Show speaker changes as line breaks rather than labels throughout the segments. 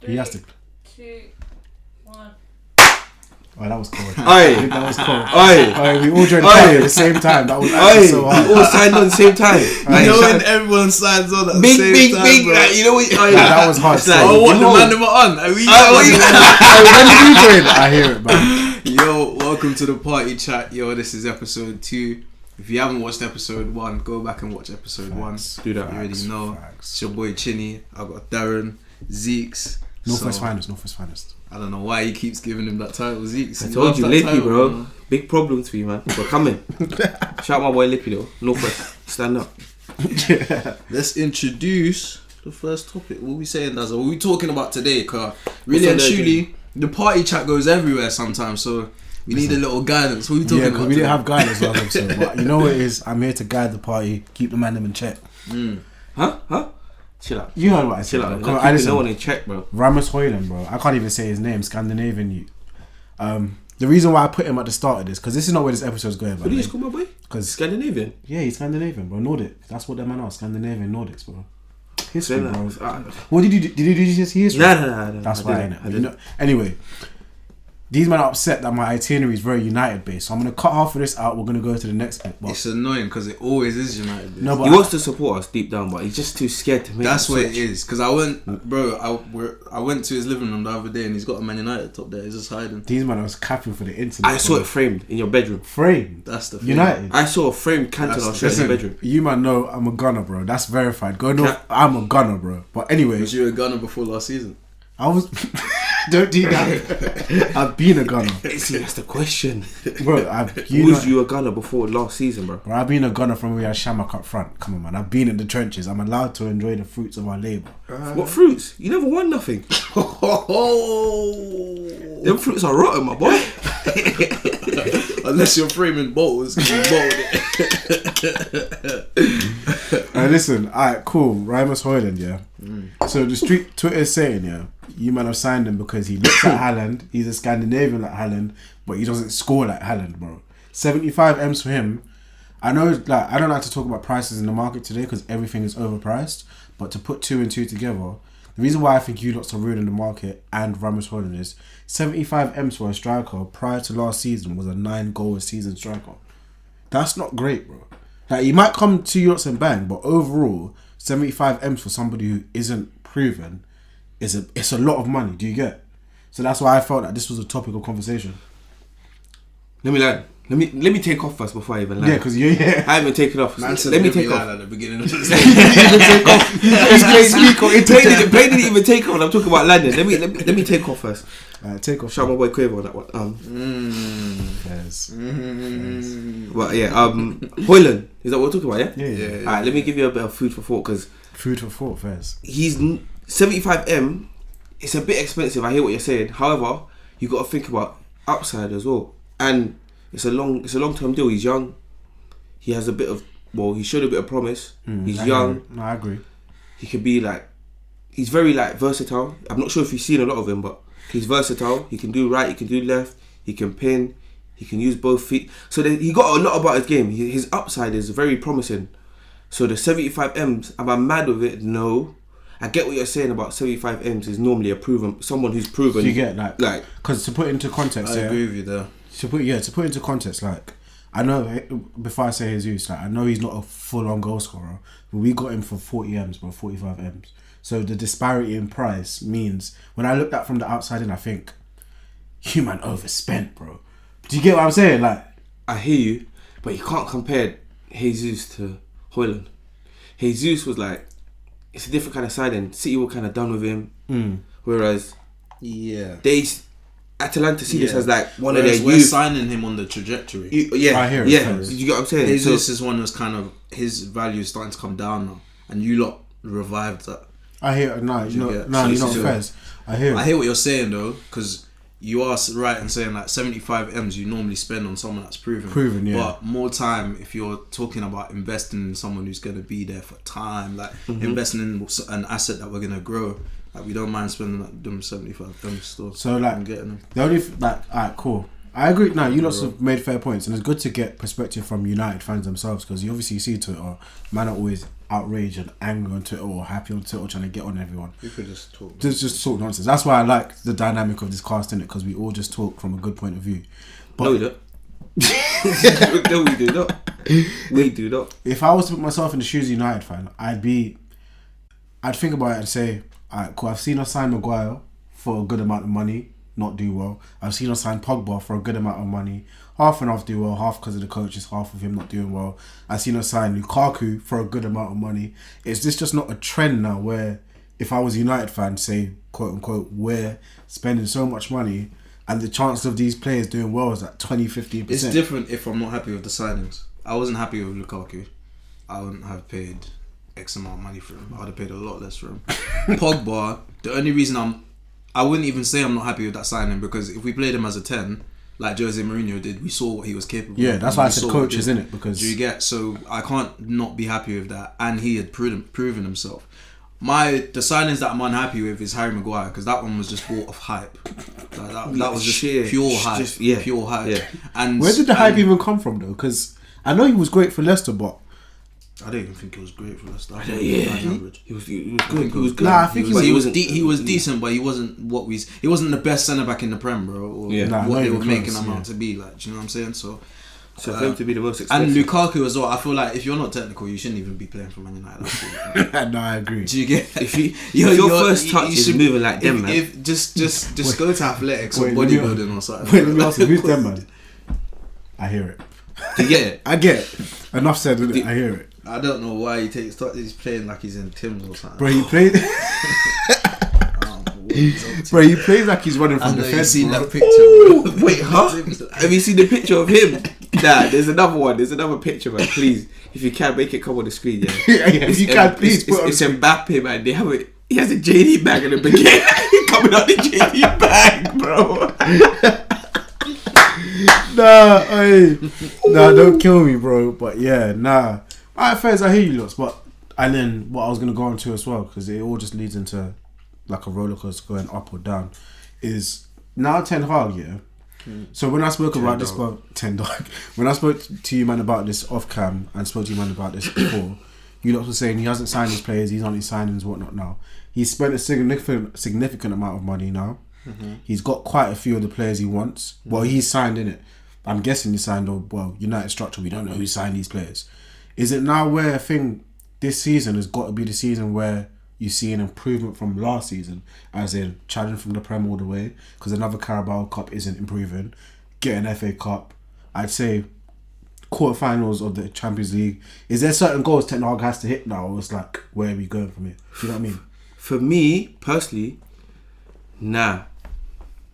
He has to.
2, 1.
Oh, that was cold.
Aye.
That was cold.
Aye.
We all joined at the same time. That was actually so hard.
We all signed on the same time.
You know when everyone signs on at the
big,
same
big,
time,
big,
bro.
like, you know what?
That was hard.
Like,
Oh, what, the
yo.
man them are on? Are we
When did you join? I hear it, man.
Yo, welcome to the party chat. Yo, this is episode 2. If you haven't watched episode 1, go back and watch episode 1.
Do that.
You already know. It's your boy Chinny. I've got Darren, Zeke's.
Northwest finest.
I don't know why he keeps giving him that title, Zeke's.
I told you, Lippy, bro. Man. Big problems for you, man. We're coming. Shout out my boy Lippy, though. Northwest. Stand up.
Yeah. Let's introduce the first topic. What are we saying, Dazza? What are we talking about today? Cause really and truly, the party chat goes everywhere sometimes, so we need a little guidance. What are we talking about?
We didn't have guidance last episode, but you know what it is? I'm here to guide the party, keep the man in check.
Huh? Chill out.
You heard what I said.
Chill out.
Come on,
no one in check, bro.
Ramos Hoyland, bro. I can't even say his name. Scandinavian youth. The reason why I put him at the start of this, because this is not where this episode's going.
What do you just call my boy?
Because
Scandinavian.
Yeah, he's Scandinavian, bro. Nordic. That's what them man are. Scandinavian Nordics, bro. History, bro. What did you do? Did you just history?
Nah.
That's why, innit? Anyway. These men are upset that my itinerary is very United based, so I'm gonna cut half of this out. We're gonna go to the next bit.
It's annoying because it always is United based.
No, but
he wants to support us deep down, but he's just too scared to make.
That's what it is. Because I went to his living room the other day and he's got a Man United top there. He's just hiding.
These men are capping for the internet.
I saw it framed in your bedroom.
Framed.
That's the thing.
United.
I saw a framed Cantona shirt in your bedroom.
You man know I'm a gunner, bro. That's verified. I'm a gunner, bro. But anyway,
was you a gunner before last season?
I was. Don't do that. I've been a gunner.
See, that's the question,
bro.
Was you a gunner before last season, bro?
I've been a gunner from when we had Shamak up front. Come on, man. I've been in the trenches. I'm allowed to enjoy the fruits of our labour.
What fruits? You never won nothing. Them fruits are rotten, my boy.
Unless you're framing bottles, you bottled it.
Listen, alright, cool. Ramos Hoyland, yeah. So the street Twitter is saying, yeah, you man have signed him because he looks like Haaland. He's a Scandinavian like Haaland, but he doesn't score like Haaland, bro. 75 M's for him. I know, like, I don't like to talk about prices in the market today because everything is overpriced. But to put 2 and 2 together, the reason why I think you lots are ruining the market and Ramos Hoyland is 75 M's for a striker prior to last season was a 9-goal a season striker. That's not great, bro. Like, he might come to you lots and bang, but overall, 75 M's for somebody who isn't proven it's a lot of money. Do you get? So that's why I felt that this was a topic of conversation.
Let me take off first before I even land.
Yeah, because I
haven't taken off.
Man
Let me take off.
at the beginning of this.
Play didn't even take off. I'm talking about landing. Let me take off first.
Take off.
Shout my boy Quavo on that one.
Yes.
Well, yeah. Hoyland, is that what we're talking about?
Yeah.
Alright, let me give you a bit of food for thought because
Fairs.
He's 75M. It's a bit expensive. I hear what you're saying. However, you got to think about upside as well, and it's a long term deal. He's young. He has he showed a bit of promise. He's young.
No, I agree.
He could be he's very versatile. I'm not sure if you've seen a lot of him, but he's versatile. He can do right. He can do left. He can pin. He can use both feet. So he got a lot about his game. His upside is very promising. So the 75 M's, am I mad with it? No. I get what you're saying about 75 M's is normally someone who's proven.
You get like because to put into context,
I agree with you there.
To put into context, like I know before I say Jesus, like I know he's not a full-on goal scorer, but we got him for 40 M's, bro, 45 M's. So the disparity in price means when I look at from the outside in, I think you man overspent, bro. Do you get what I'm saying? Like
I hear you, but you can't compare Jesus to Hoyland. Jesus was it's a different kind of signing. City were kind of done with him, whereas Atalanta see this as one of their youth.
We're signing him on the trajectory.
I hear it.
Yeah. You get what I'm saying?
Jesus is one that's kind of his value is starting to come down now, and you lot revived that.
I hear it. You're not Fez. I hear
what you're saying though, because you are right in saying 75 M's you normally spend on someone that's proven.
Yeah.
But more time if you're talking about investing in someone who's going to be there for time, investing in an asset that we're going to grow. We don't mind spending them 75 M's still.
So
and getting them.
The only alright, cool. I agree. No, you lots have made fair points, and it's good to get perspective from United fans themselves, because you obviously see Twitter, man are always outraged and angry on Twitter or happy on Twitter, trying to get on everyone.
We could just talk.
Just talk nonsense. That's why I like the dynamic of this cast, innit? Because we all just talk from a good point of view. But
No, we don't. No, we do not. We do not.
if I was to put myself in the shoes of a United fan, I'd think about it and say, alright, cool, I've seen us sign Maguire for a good amount of money, not do well. I've seen us sign Pogba for a good amount of money, half and half do well, half because of the coaches, half of him not doing well. I've seen us sign Lukaku for a good amount of money. Is this just not a trend now where if I was a United fan, say, quote unquote, we're spending so much money and the chance of these players doing well is at 20-15%?
It's different if I'm not happy with the signings. I wasn't happy with Lukaku. I wouldn't have paid X amount of money for him. I'd have paid a lot less for him. Pogba, the only reason I wouldn't even say I'm not happy with that signing, because if we played him as a 10, like Jose Mourinho did, we saw what he was capable of.
Yeah, that's why I said
saw
coaches,
what he
innit? Because
do you get? So I can't not be happy with that, and he had proven himself. The signings that I'm unhappy with is Harry Maguire, because that one was just bought off hype. Like that was just pure hype. Pure hype.
Yeah.
And
where did the hype even come from though? Because I know he was great for Leicester, but
I don't even think it was great for Leicester.
Yeah, he was good. He was good.
Nah, I think
he was decent, but he wasn't he wasn't the best centre back in the Prem, bro. Or what they were making him out to be. Like, do you know what I'm saying? So
for him to be the most expensive.
And Lukaku as well. I feel like if you're not technical, you shouldn't even be playing for Man United.
No, I agree.
Do you get?
If your first touch is moving like them, man.
If just go to athletics or
Wait,
bodybuilding or something.
Wait, let me ask you, who's them, man? I hear it.
Do you get it?
I get it. Enough said, innit? I hear it.
I don't know why he's playing like he's in Tim's or something.
Bro, he played. Bro, he plays like he's running from the fence.
Seen that picture, bro.
Wait, huh? Have you seen the picture of him? Nah, there's another one. There's another picture, man. Please, if you can, make it come on the screen, yeah.
If you can, please put
it's Mbappe, man. They have it. He has a JD bag in the beginning. Coming out the JD bag, bro. Nah, don't kill me, bro. But yeah, nah. Alright, Fez, I hear you lots, but and then what I was gonna go on to as well, because it all just leads into like a roller coaster going up or down, is now Ten Hag, yeah. So when I spoke about this, when I spoke to you, man, about this off cam and spoke to you, man, about this before, you lot were saying he hasn't signed his players, he's on his signings, whatnot. Now he's spent a significant amount of money now. He's got quite a few of the players he wants. Well, he's signed in it. I'm guessing he signed, or well, United structure. We don't know who signed these players. Is it now where I think this season has got to be the season where you see an improvement from last season, as in challenge from the Prem all the way, because another Carabao Cup isn't improving, get an FA Cup, I'd say quarterfinals of the Champions League. Is there certain goals Ten Hag has to hit now, or it's like, where are we going from here? Do you know what I mean? For me personally, nah.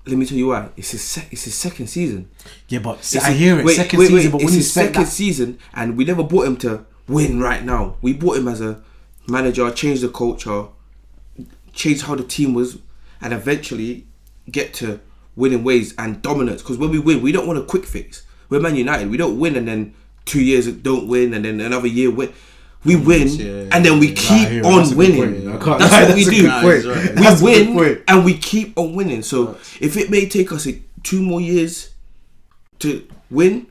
Let me tell you why. It's his second season.
Yeah, but I hear it. Second season, but when
it's
you
his second season, and we never bought him to win right now. We bought him as a manager, change the culture, change how the team was, and eventually get to winning ways and dominance. Because when we win, we don't want a quick fix. We're Man United. We don't win and then 2 years don't win and then another year win. We win and then we keep on winning. That's what we do. We win and we keep on winning. So if it may take us 2 more years to win,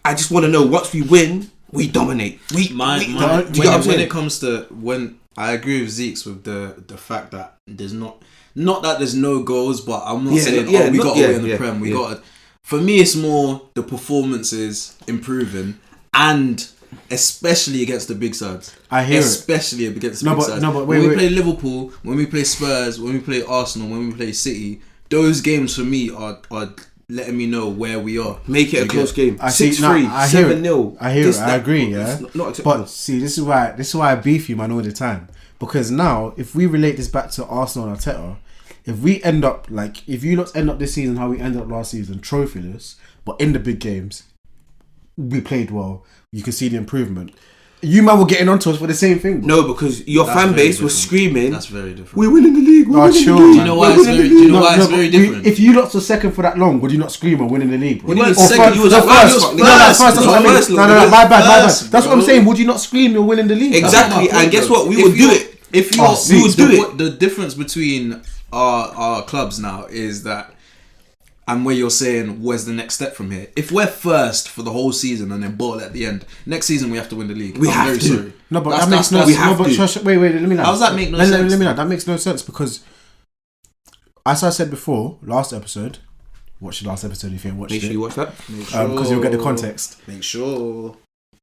I just want to know once we win, we dominate. When
it comes to when I agree with Zeke's with the fact that there's not that there's no goals, but I'm not saying we got to win the Prem. We got to. For me, it's more the performances improving and. Especially against the big sides. I hear especially it. Against the big sides. No, but when we play Liverpool, when we play Spurs, when we play Arsenal, when we play City, those games for me are letting me know where we are.
Make it a close game. 6-3, 7-0.
I hear it. I agree, yeah. Not acceptable. But see, this is why I beef you, man, all the time. Because now, if we relate this back to Arsenal and Arteta, if we end up if you lot end up this season how we ended up last season, trophyless, but in the big games, we played well. You can see the improvement. You man were getting onto us for the same thing.
No, because your fan base was screaming.
That's very different.
We're winning the league.
Do
you know why it's very different?
If you lots were second for that long, would you not scream and winning the league? Bro?
You were second. You was first.
No, my bad. That's what I'm saying. Would you not scream you're winning the league?
Exactly. And guess what? We would do it.
If you would do it. The difference between our clubs now is that and where you're saying, where's the next step from here? If we're first for the whole season and then bottle at the end, next season we have to win the league.
We
I'm
have
very
to.
sorry.
No, but
That's-
that makes no
that's-
sense. No, but wait, let me know.
How does that make no sense?
Let me know. That makes no sense because, as I said before, last episode, watch the last episode if you ain't watched
Make sure
it.
you watch that.
Because you'll get the context.
Make sure.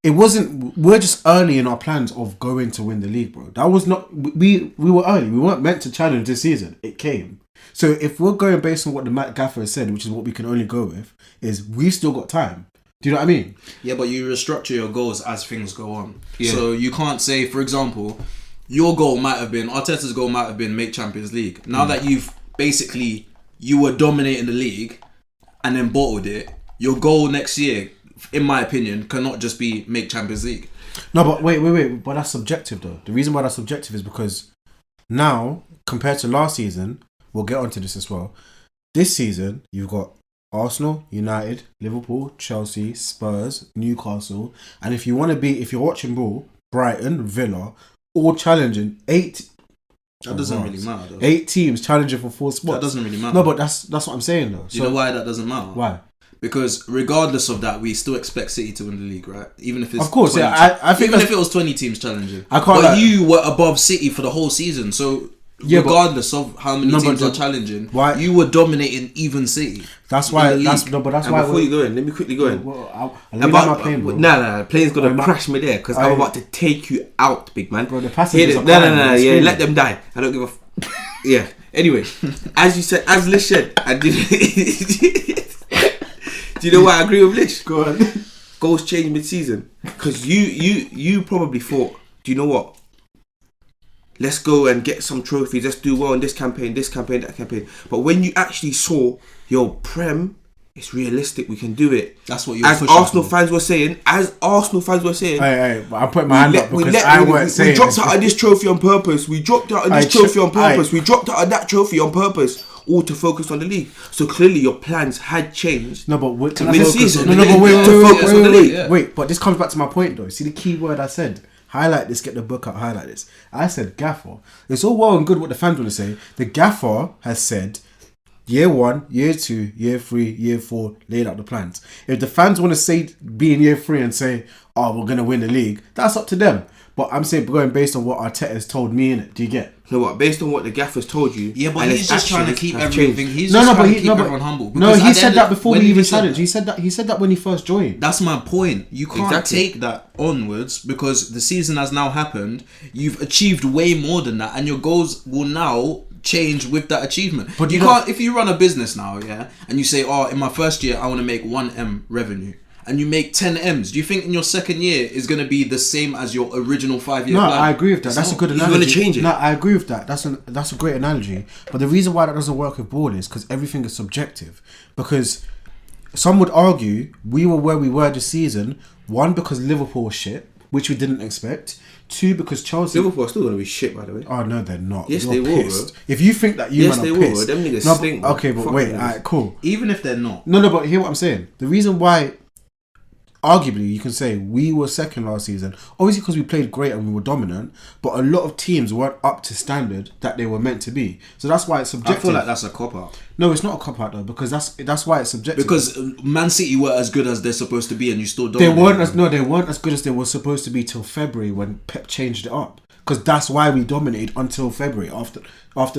It wasn't. We're just early in our plans of going to win the league, bro. That was not. We were early. We weren't meant to challenge this season. It came. So if we're going based on what the Matt Gaffer has said, which is what we can only go with, is we've still got time. Do you know what I mean?
Yeah, but you restructure your goals as things go on.
Yeah.
So you can't say, for example, your goal might have been, Arteta's goal might have been make Champions League. Now that you've basically, you were dominating the league and then bottled it, your goal next year, in my opinion, cannot just be make Champions League.
No, but wait. But that's subjective, though. The reason why that's subjective is because now, compared to last season, we'll get onto this as well. This season, you've got Arsenal, United, Liverpool, Chelsea, Spurs, Newcastle, and if you're watching ball, Brighton, Villa, all challenging 8.
That doesn't really matter, though.
8 teams challenging for 4 spots.
That doesn't really matter.
No, but that's what I'm saying, though.
Do you know why that doesn't matter?
Why?
Because regardless of that, we still expect City to win the league, right? Even if it's
Of course,
20
yeah. I think
even if it was 20 teams challenging.
I can't
But
lie.
you were above City for the whole season, so
Yeah, but-
regardless of how many
No,
teams
but
are challenging,
why-
you were dominating even City.
That's why.
in the
That's
league.
no, but that's
And
why.
before you go in, let me quickly go in.
I'll leave my plane, bro.
Nah, the plane's gonna
I'm not-
crash me there because I'm about to take you out, big man.
Bro, the passengers
Hear
are
it? No,
crying,
yeah,
they're screaming.
let them die. I don't give a. Yeah. Anyway, as you said, as Lish said, I did. Do you know why I agree with Lish?
Go on.
Goals change mid-season because you probably thought, do you know what? Let's go and get some trophies. Let's do well in this campaign, that campaign. But when you actually saw your Prem, it's realistic. We can do it.
That's what you're
As
pushing
Arsenal
for.
fans were saying.
Hey, I'm putting my hand up because I weren't saying
we dropped
this.
out of this trophy on purpose. We dropped out of this trophy on purpose. We dropped out of that trophy on purpose. All to focus on the league. So clearly your plans had changed.
No, but wait,
To mid-season.
no, but wait,
To focus on the league.
Yeah.
wait. But this comes back to my point, though. See the key word I said. Highlight this. Get the book out. Highlight this. I said gaffer. It's all well and good what the fans want to say. The gaffer has said, year 1, year 2, year 3, year 4, laid out the plans. If the fans want to say be in year 3 and say, oh, we're gonna win the league, that's up to them. But I'm saying going based on what Arteta has told me in it. Do you get?
You know what? Based on what the gaffer's told you,
Yeah, but
and
he's
his
just trying to
actions
keep
have
everything.
changed.
He's just trying to keep everyone humble.
No,
Because
he
at the
said
end
that
of-
before
when
we
he
even
said
challenged.
that-
He said that when he first joined.
That's my point. You can't
Exactly.
take that onwards because the season has now happened. You've achieved way more than that, and your goals will now change with that achievement.
But
you
you
can't, if you run a business now, yeah, and you say, oh, in my first year I want to make 1M revenue, and you make 10 M's. Do you think in your second year is going to be the same as your original 5-year
No,
plan?
I agree with that.
It's
That's
not.
a good
He's
analogy.
gonna change it.
No, I agree with that. That's a great analogy. But the reason why that doesn't work with ball is because everything is subjective. Because some would argue we were where we were this season. 1, because Liverpool was shit, which we didn't expect. 2, because Chelsea.
Liverpool are still going to be shit, by the way.
Oh no, they're not.
Yes,
You're
they will,
pissed.
bro.
If you think that you
Yes,
man
they
are
will,
pissed,
bro. Them niggas
no,
stink,
but,
bro.
okay, but
Fuck
wait,
them niggas.
alright, cool.
Even if they're not.
No, but hear what I'm saying. The reason why, arguably, you can say we were second last season, obviously because we played great and we were dominant, but a lot of teams weren't up to standard that they were meant to be. So that's why it's
I
subjective.
feel like that's a cop-out.
No, it's not a cop out though, because that's why it's subjective.
Because Man City were as good as they're supposed to be and you still don't.
they weren't as good as they were supposed to be till February when Pep changed it up. Because that's why we dominated until February after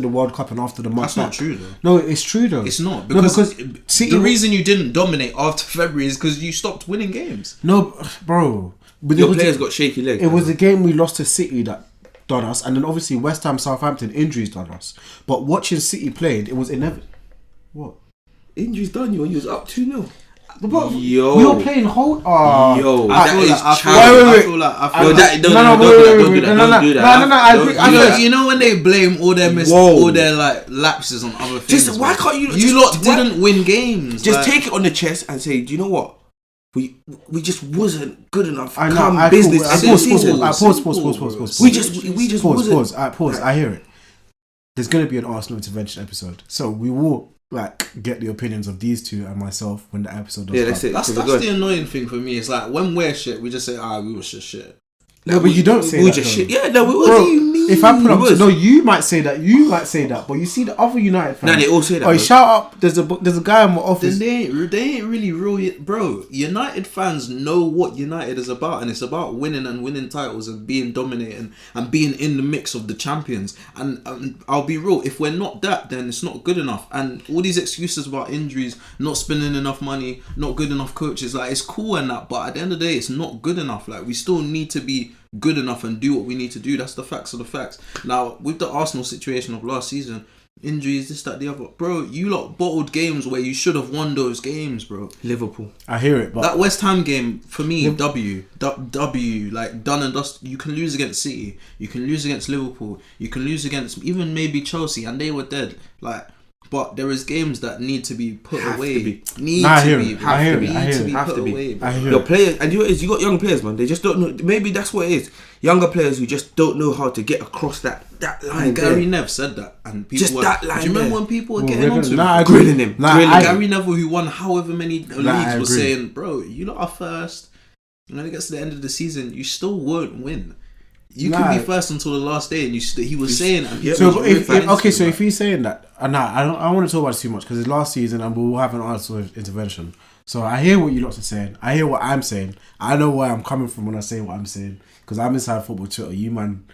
the World Cup and after the month.
That's not true though.
No, it's true though.
It's not.
No,
Because,
City
the reason you didn't dominate after February is because you stopped winning games.
No, bro. But
Your players got shaky legs.
It was the game we lost to City that done us, and then obviously West Ham, Southampton injuries done us. But watching City played, it was inevitable. What?
Injuries done you when you was up 2-0.
Bro,
Yo.
we were playing hold.
Yo,
I
that
feel
is
like- I feel
childish.
like-
I feel like
Yo, that, don't do that. Don't do that.
I agree.
Don't
I
do
feel
that.
like-
You know when they blame all their
Whoa.
all their like lapses on other things.
Just why can't you?
You
just,
lot
why-
didn't win games.
Just
like,
take it on the chest and say, do you know what? We just wasn't good enough.
I know.
Come business
Pause.
this season.
Pause.
We just wasn't.
Pause. Alright, pause. I hear it. There's going to be an Arsenal intervention episode, so we will get the opinions of these two and myself when the episode does
Yeah,
come.
that's it.
That's
So we're good.
the annoying thing for me. It's like when we're shit, we just say, we were shit.
No, but you don't say
we
that.
just
though.
shit. Yeah, no. What
Bro,
do you mean?
If I put
He
up,
was.
no, you might say that. You might say that, but you see the other United fans.
Nah, they all say that.
Oh,
bro.
shout out! There's a guy in my office.
Then they ain't really real yet, bro. United fans know what United is about, and it's about winning and winning titles and being dominating and being in the mix of the champions. And I'll be real, if we're not that, then it's not good enough. And all these excuses about injuries, not spending enough money, not good enough coaches, like it's cool and that, but at the end of the day, it's not good enough. Like we still need to be good enough and do what we need to do. That's the facts of the facts. Now with the Arsenal situation of last season, injuries, this, that, the other, bro, you lot bottled games where you should have won those games, bro.
Liverpool.
I hear it, but
That West Ham game for me, W, like done and dust. You can lose against City, you can lose against Liverpool, you can lose against even maybe Chelsea, and they were dead. Like, but there is games that need to be put away. Need
Nah, I hear
to be.
it. I hear it. I hear it.
Have to be.
Away, bro.
I hear
Your
it.
players, and you know what it is, you got young players, man. They just don't know. Maybe that's what it is. Younger players who just don't know how to get across that line.
And Gary
there.
Neville said that, and people
Just
were.
that line
Do you remember
there.
when people were
Well,
getting
we're
onto
gonna-
him?
Nah, I agree.
Grilling him.
Nah,
Grilling
I-
him.
Gary Neville, who won however many leagues,
I
was
agree.
saying, bro, you lot are first. And when it gets to the end of the season, you still won't win. You
Nah.
can be first until the last day, and he was saying, and
Yeah,
people
So
was
if
really
okay, so
fans
if he's saying that, nah, I don't want to talk about it too much because it's last season and we'll have an Arsenal intervention. So I hear what you lots are saying. I hear what I'm saying. I know where I'm coming from when I say what I'm saying because I'm inside football Twitter. You man,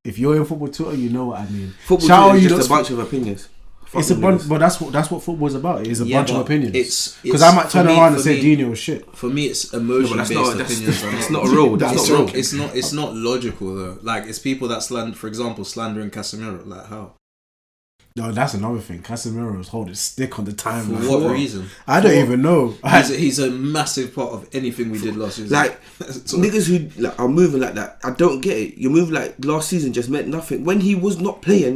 if you're in football Twitter, you know what I mean.
Football
Shout out
is
you
just
lots
a bunch of opinions.
It's a bunch, but that's what football's about. It is a
Yeah,
bunch of
but
opinions.
it's-
Because I might
for
turn
me-
around and
for
say
me-
Dino was shit.
For me, it's
No,
emotion
but that's
based
not.
opinions.
That's not a rule. That's
It's
not
not,
real.
it's not logical though. Like it's people that slander, for example, slandering Casemiro. Like how?
No, that's another thing. Casemiro was holding stick on the
For
timeline.
what reason?
I don't even know.
He's a massive part of anything we did last season.
Like
So-
niggas who like, are moving like that. I don't get it. Your move like last season just meant nothing. When he was not playing,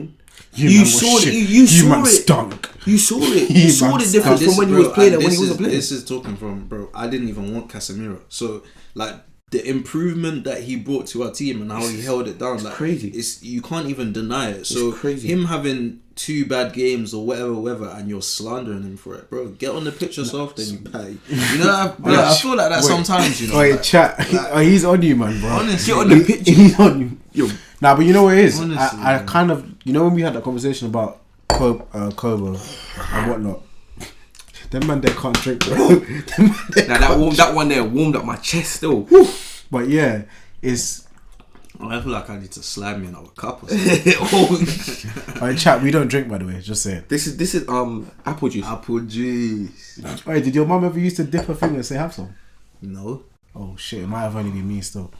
man
you
was
saw it.
shit.
You saw
man
it.
stunk.
You saw it.
You
You saw
man
the
stunk.
difference from when he was playing and when he wasn't playing.
This is talking from, bro. I didn't even want Casemiro. So like the improvement that he brought to our team and how he held it down, like
crazy.
It's you can't even deny it. So
crazy.
him having 2 bad games or whatever, and you're slandering him for it, bro. Get on the pitch yourself, then you pay. You know, I feel like that
Wait.
sometimes. You know,
Wait,
like,
chat. He's on you, man, bro.
honestly,
Get on the pitch.
He's on you.
Yo,
Nah, but you know what it is?
Honestly,
I
man.
kind of, you know when we had that conversation about Kobo and whatnot. Them man, they can't drink, bro. Them man, they
now that one there warmed up my chest still.
But yeah, it's...
I feel like I need to slide me another cup or something.
Oh,
Alright, chat, we don't drink, by the way, just saying.
this is apple juice.
Apple juice.
Alright, did your mum ever used to dip her finger and say, have some?
No.
Oh shit, it might have only been me still.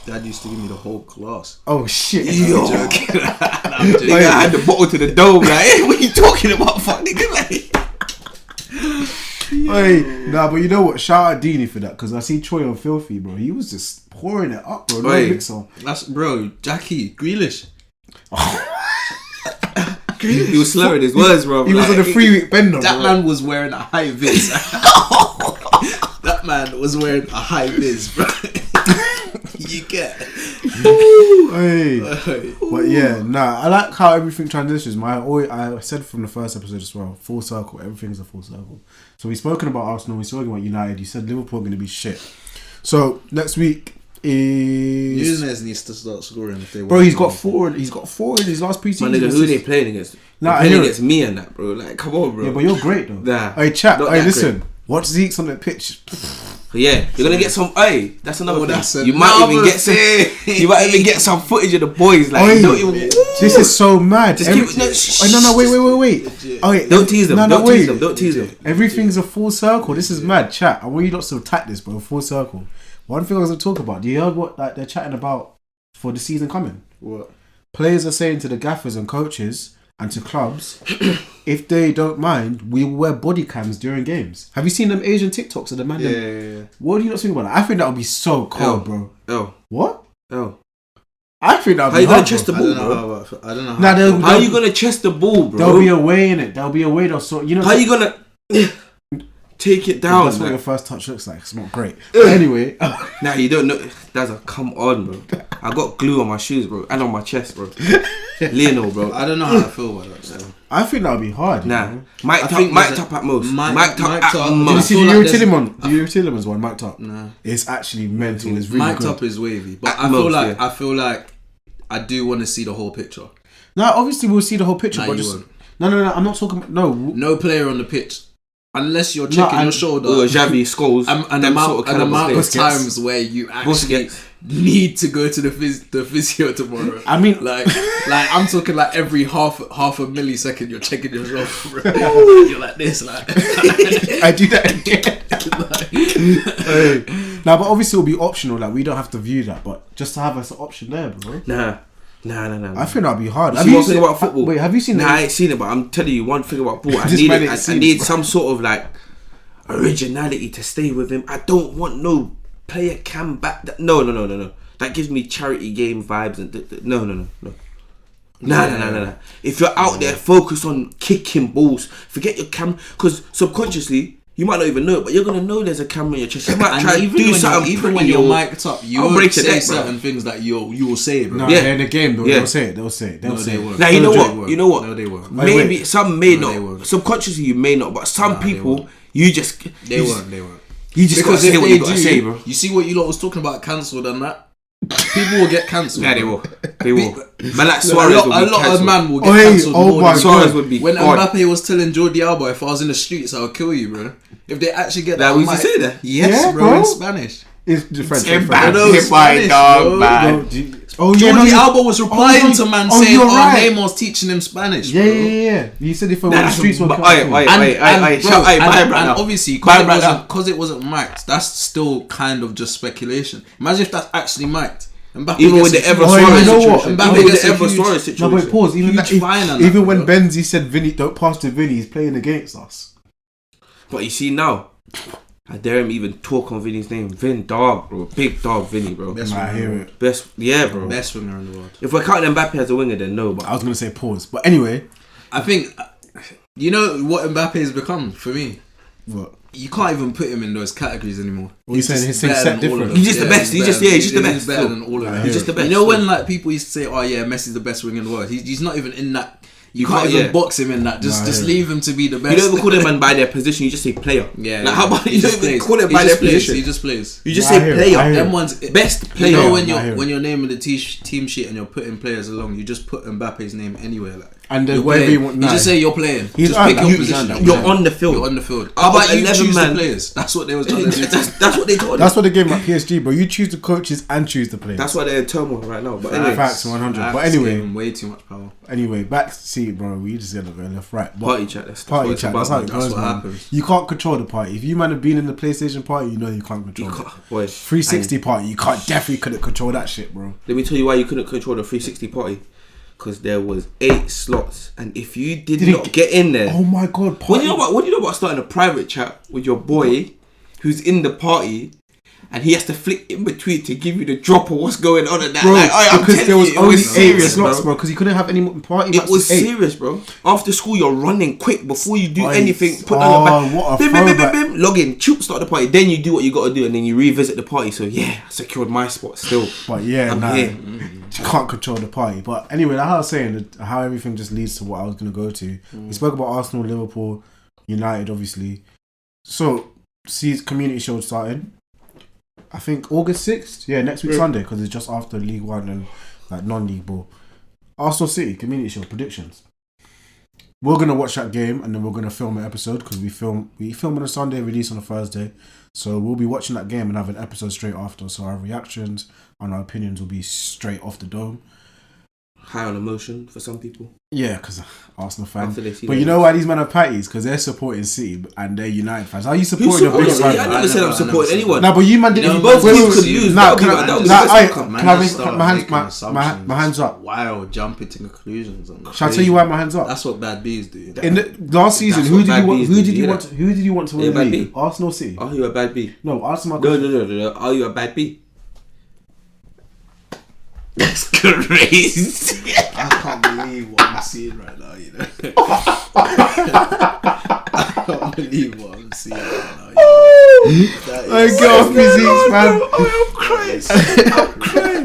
Dad used to give me the whole glass.
Oh shit.
Yo,
I'm joking.
nigga, I had the bottle to the dome. Like, hey, what are you talking about, fuck nigga? Like,
Hey, nah, but you know what? Shout out Dini for that because I see Troy on Filthy, bro. He was just pouring it up, bro. No
Oi.
mixer.
That's bro, Jackie Grealish.
he was slurring his words, bro.
He was on a 3-week bender,
That
bro.
man was wearing a high vis. That man was wearing a high vis, bro. You get.
Hey. But yeah, nah, I like how everything transitions. I said from the first episode as well, full circle. Everything's a full circle. So we've spoken about Arsenal, we've spoken about United. You said Liverpool are going to be shit. So next week is
Nunes needs to start scoring if they
bro.
want
He's
to
got
win.
4. He's got 4 in his last preseason.
My nigga, who they playing against?
Nah, I
They're playing
hear it.
against me and that, bro. Like, come on, bro.
Yeah, but you're great though.
Nah,
Hey, chat.
not
Hey,
that
listen. Watch Zeke's on the pitch.
Yeah, you're gonna get some. Hey, that's another thing.
that's
You might even
another
get some.
thing.
You might even get some footage of the boys. Like,
Oi.
don't even.
This is so mad.
Just keep it- no, shh,
no, wait.
Legit.
Oh, wait,
Don't tease them.
No,
don't
wait.
tease them. Don't tease them.
Everything's a full circle. This is mad, chat. I want you lots to attack this, bro. Full circle. One thing I was gonna talk about. Do you hear what like they're chatting about for the season coming?
What?
Players are saying to the gaffers and coaches and to clubs, if they don't mind, we will wear body cams during games. Have you seen them Asian TikToks of the man?
Yeah.
What do you not think about that? I think that would be so cold, bro.
Oh,
What?
oh.
I think that would
How
be
you gonna
hard,
chest the
bro.
ball,
I
bro?
don't know.
Nah, they'll-
How you gonna chest the ball, bro?
There'll be a way in it. There'll be a way. They'll sort. You know.
How you gonna take it down?
That's what
Like?
your first touch looks like. It's not great. But anyway,
Nah, you don't know. That's a come on, bro. I got glue on my shoes, bro, and on my chest, bro. Lionel, bro.
I don't know how I feel about that. So.
I think that would be hard. you
Nah,
know?
mic'd
think
up
there's a-
at most.
Mic'd
Mic'd up
up.
at
Did you
most.
see
feel
the
like
Yuri
there's-
Tillemans? The Yuri Tillemans one, mic'd up.
Nah.
It's actually mental. It's really
Mic'd
good.
up is wavy, but
At
I feel
most,
like
yeah.
I feel like I do want to see the whole picture.
No, obviously we'll see the whole picture.
Nah,
but
you
just,
won't.
no. I'm not talking about
No player on the pitch. Unless you're checking your shoulder.
Or Xavi, Scholes.
An
them
amount,
sort of
an amount of
players.
times where you actually
Busquets.
need to go to the physio tomorrow.
I mean,
like I'm talking like every half a millisecond you're checking your shoulder, bro. You're like this, like
I do that again. Now, but obviously it'll be optional. Like we don't have to view that, but just to have as an option there, bro.
Nah.
I think that'd be hard.
See one thing about football?
Wait, have you seen?
Nah, I ain't seen it, but I'm telling you one thing about ball. I
This
need
man
it.
ain't
I
seen
need
it, bro.
some sort of like originality to stay with him. I don't want no player cam back. No. That gives me charity game vibes and no. Nah. If you're out there, focus on kicking balls. Forget your cam, because subconsciously you might not even know it, but you're gonna know there's a camera in your chest. You might
and
try to do something.
even when you're mic'd up, you
I'll
won't
break your
say
neck, bro.
certain things that you will say, bro.
No,
Yeah.
in the game,
Yeah.
they'll say it. They'll say it.
No, they won't.
Now you know
They
what?
won't.
You know what?
No, they won't.
Maybe some may
No, they
not.
won't.
Subconsciously you may not, but some
Nah, they
people
won't.
you just
They won't.
You just gotta say what you gotta say, bro.
You see what you lot was talking about cancelled and that? People will get cancelled.
Yeah, they
bro.
will. Man, like
A
Suarez
lot,
will
a
be
lot of
cancelled.
man will get
Oh, hey,
cancelled.
oh
more
my
than
Suarez would be
when
gone.
Mbappe was telling Jordi Alba, if I was in the streets, I would kill you, bro. If they actually get that,
Like, would
on
you
mic-
say that?
Yes,
Yeah,
bro,
bro.
in Spanish.
It's the French.
Mbappe,
No,
my
Spanish,
dog,
bro.
man.
Oh
Jordi Alba was replying
no,
to man
oh,
saying,
you're
"Oh,
right.
Neymar's teaching him Spanish."
Yeah,
bro.
yeah. You said if I were
Nah,
on the streets,
but-
one
And obviously,
Bye, bro,
because it wasn't mic'd, that's still kind of just speculation. Imagine if that's actually mic'd. Mbappe
Even
gets
with
a
the Ever
huge-
Suarez
you know what?
situation.
Mbappe
Even with
gets
the
a
Ever
huge-
Suarez
No,
situation.
but pause. Even
Huge fine on
even
that,
when
bro.
Benzi said Vinny, don't pass to Vinny, he's playing against us.
But you see now, I dare him even talk on Vinny's name. Vin dog, bro. Big dog Vinny, bro.
Best
Nah, I
winger
hear
in the
it.
world.
Best, yeah, bro.
Best winger in the world.
If we're counting Mbappe as a winger, then no. But
I was gonna say pause, but anyway,
I think, you know what Mbappe has become for me?
what?
You can't even put him in those categories anymore.
What you saying?
just
His
better
set
than all of
different?
them.
He's just the best. He's just the best.
He's better than all of
I
them.
hear
he's just the
it.
best.
You know when like people used to say, "Oh yeah, Messi's the best winger in the world." He's not even in that. You can't
can't-
even
yeah.
box him in that. Just
Nah, I hear
leave him to be the best.
You don't even call them man by their position. You just say player.
Yeah.
Like, how about
He
you
just
don't even
plays.
call them
He
by
just
their
plays.
position?
He just plays.
You just
Nah, I
say
hear it.
player.
I hear
Them
it.
ones,
Best
You
player.
know when
I hear it.
you're naming the team sheet and you're putting players along, you just put Mbappe's name anywhere. Like
And then
you're
whatever
playing.
you want.
You
Nah,
just say you're playing.
He's
Just
earned
pick
that.
your
He's
position.
earned that.
You're on the field.
You're on the field.
Out
How
of
about you
11
choose
man-
the players? That's what they was trying to do.
That's what they told
That's
us.
what they gave at PSG, bro. You choose the coaches and choose the players.
That's why they're in turmoil right now. But
Facts.
anyway,
Facts 100. But
Facts
anyway,
gave him way too much power.
back seat, bro. We just gotta go left, right. But
party chat. That's
party
what it's
chat.
about,
That's how
man.
it
That's
goes,
what
man.
happens.
You can't control the party. If you man have been in the PlayStation party, you know you can't
You
control it.
can't- boy,
360 party, you can't definitely couldn't control that shit, bro.
Let me tell you why you couldn't control the 360 party. Because there was 8 slots, and if you did
Did it
not get in there,
Oh my god,
what
party.
do you know about starting a private chat with your boy, who's in the party, and he has to flick in between to give you the drop of what's going on and that.
Bro,
Like, I'm
because
telling
there was
you,
only
it was
8
serious,
slots,
bro.
bro. Because you couldn't have any more party.
It was
8.
serious, bro. After school, you're running quick before you do
Oh,
anything. Put
oh,
down your back.
what a
Bim, bim, bim,
throwback.
bim, bim. Log in, choop, start the party. Then you do what you got to do, and then you revisit the party. So yeah, I secured my spot still.
But yeah,
I'm
nah,
here.
you can't control the party. But anyway, like I was saying, how everything just leads to what I was going to go to. We spoke about Arsenal, Liverpool, United, obviously. So, see, community show starting. I think August 6th. Yeah, next week Sunday, because it's just after League One and like non-league ball. Arsenal City community show predictions. We're gonna watch that game and then we're gonna film an episode because we film on a Sunday, release on a Thursday. So we'll be watching that game and have an episode straight after. So our reactions and our opinions will be straight off the dome.
High on emotion for some people.
Yeah, because Arsenal fans.
After they see
But
the
you know why these men are patties? Because they're supporting City and they're United fans. How are you supporting your
supports
biggest
City? I
rival?
never said I'm
I never
supporting
said
anyone.
No, but you man didn't.
You know, both teams could lose.
Nah,
That
can
would
I-
be- that would be
nah,
the best
I-
outcome.
can I raise my hands up?
Wow, jumping to conclusions. On that.
Shall I tell you why my hands up?
That's what bad bees do.
In the last season,
That's
who
what
did
bad
you want?
bees
Who
do,
did
you
you
hear
want? Who did you want to win
Yeah,
the
bad
league?
bee.
Arsenal, City.
Are you a bad bee?
No, Arsenal.
No. Are you a bad bee? That's crazy.
I can't believe what I'm seeing right now. You know, I can't believe what I'm seeing right now.
I go off physics, man.
I'm crying.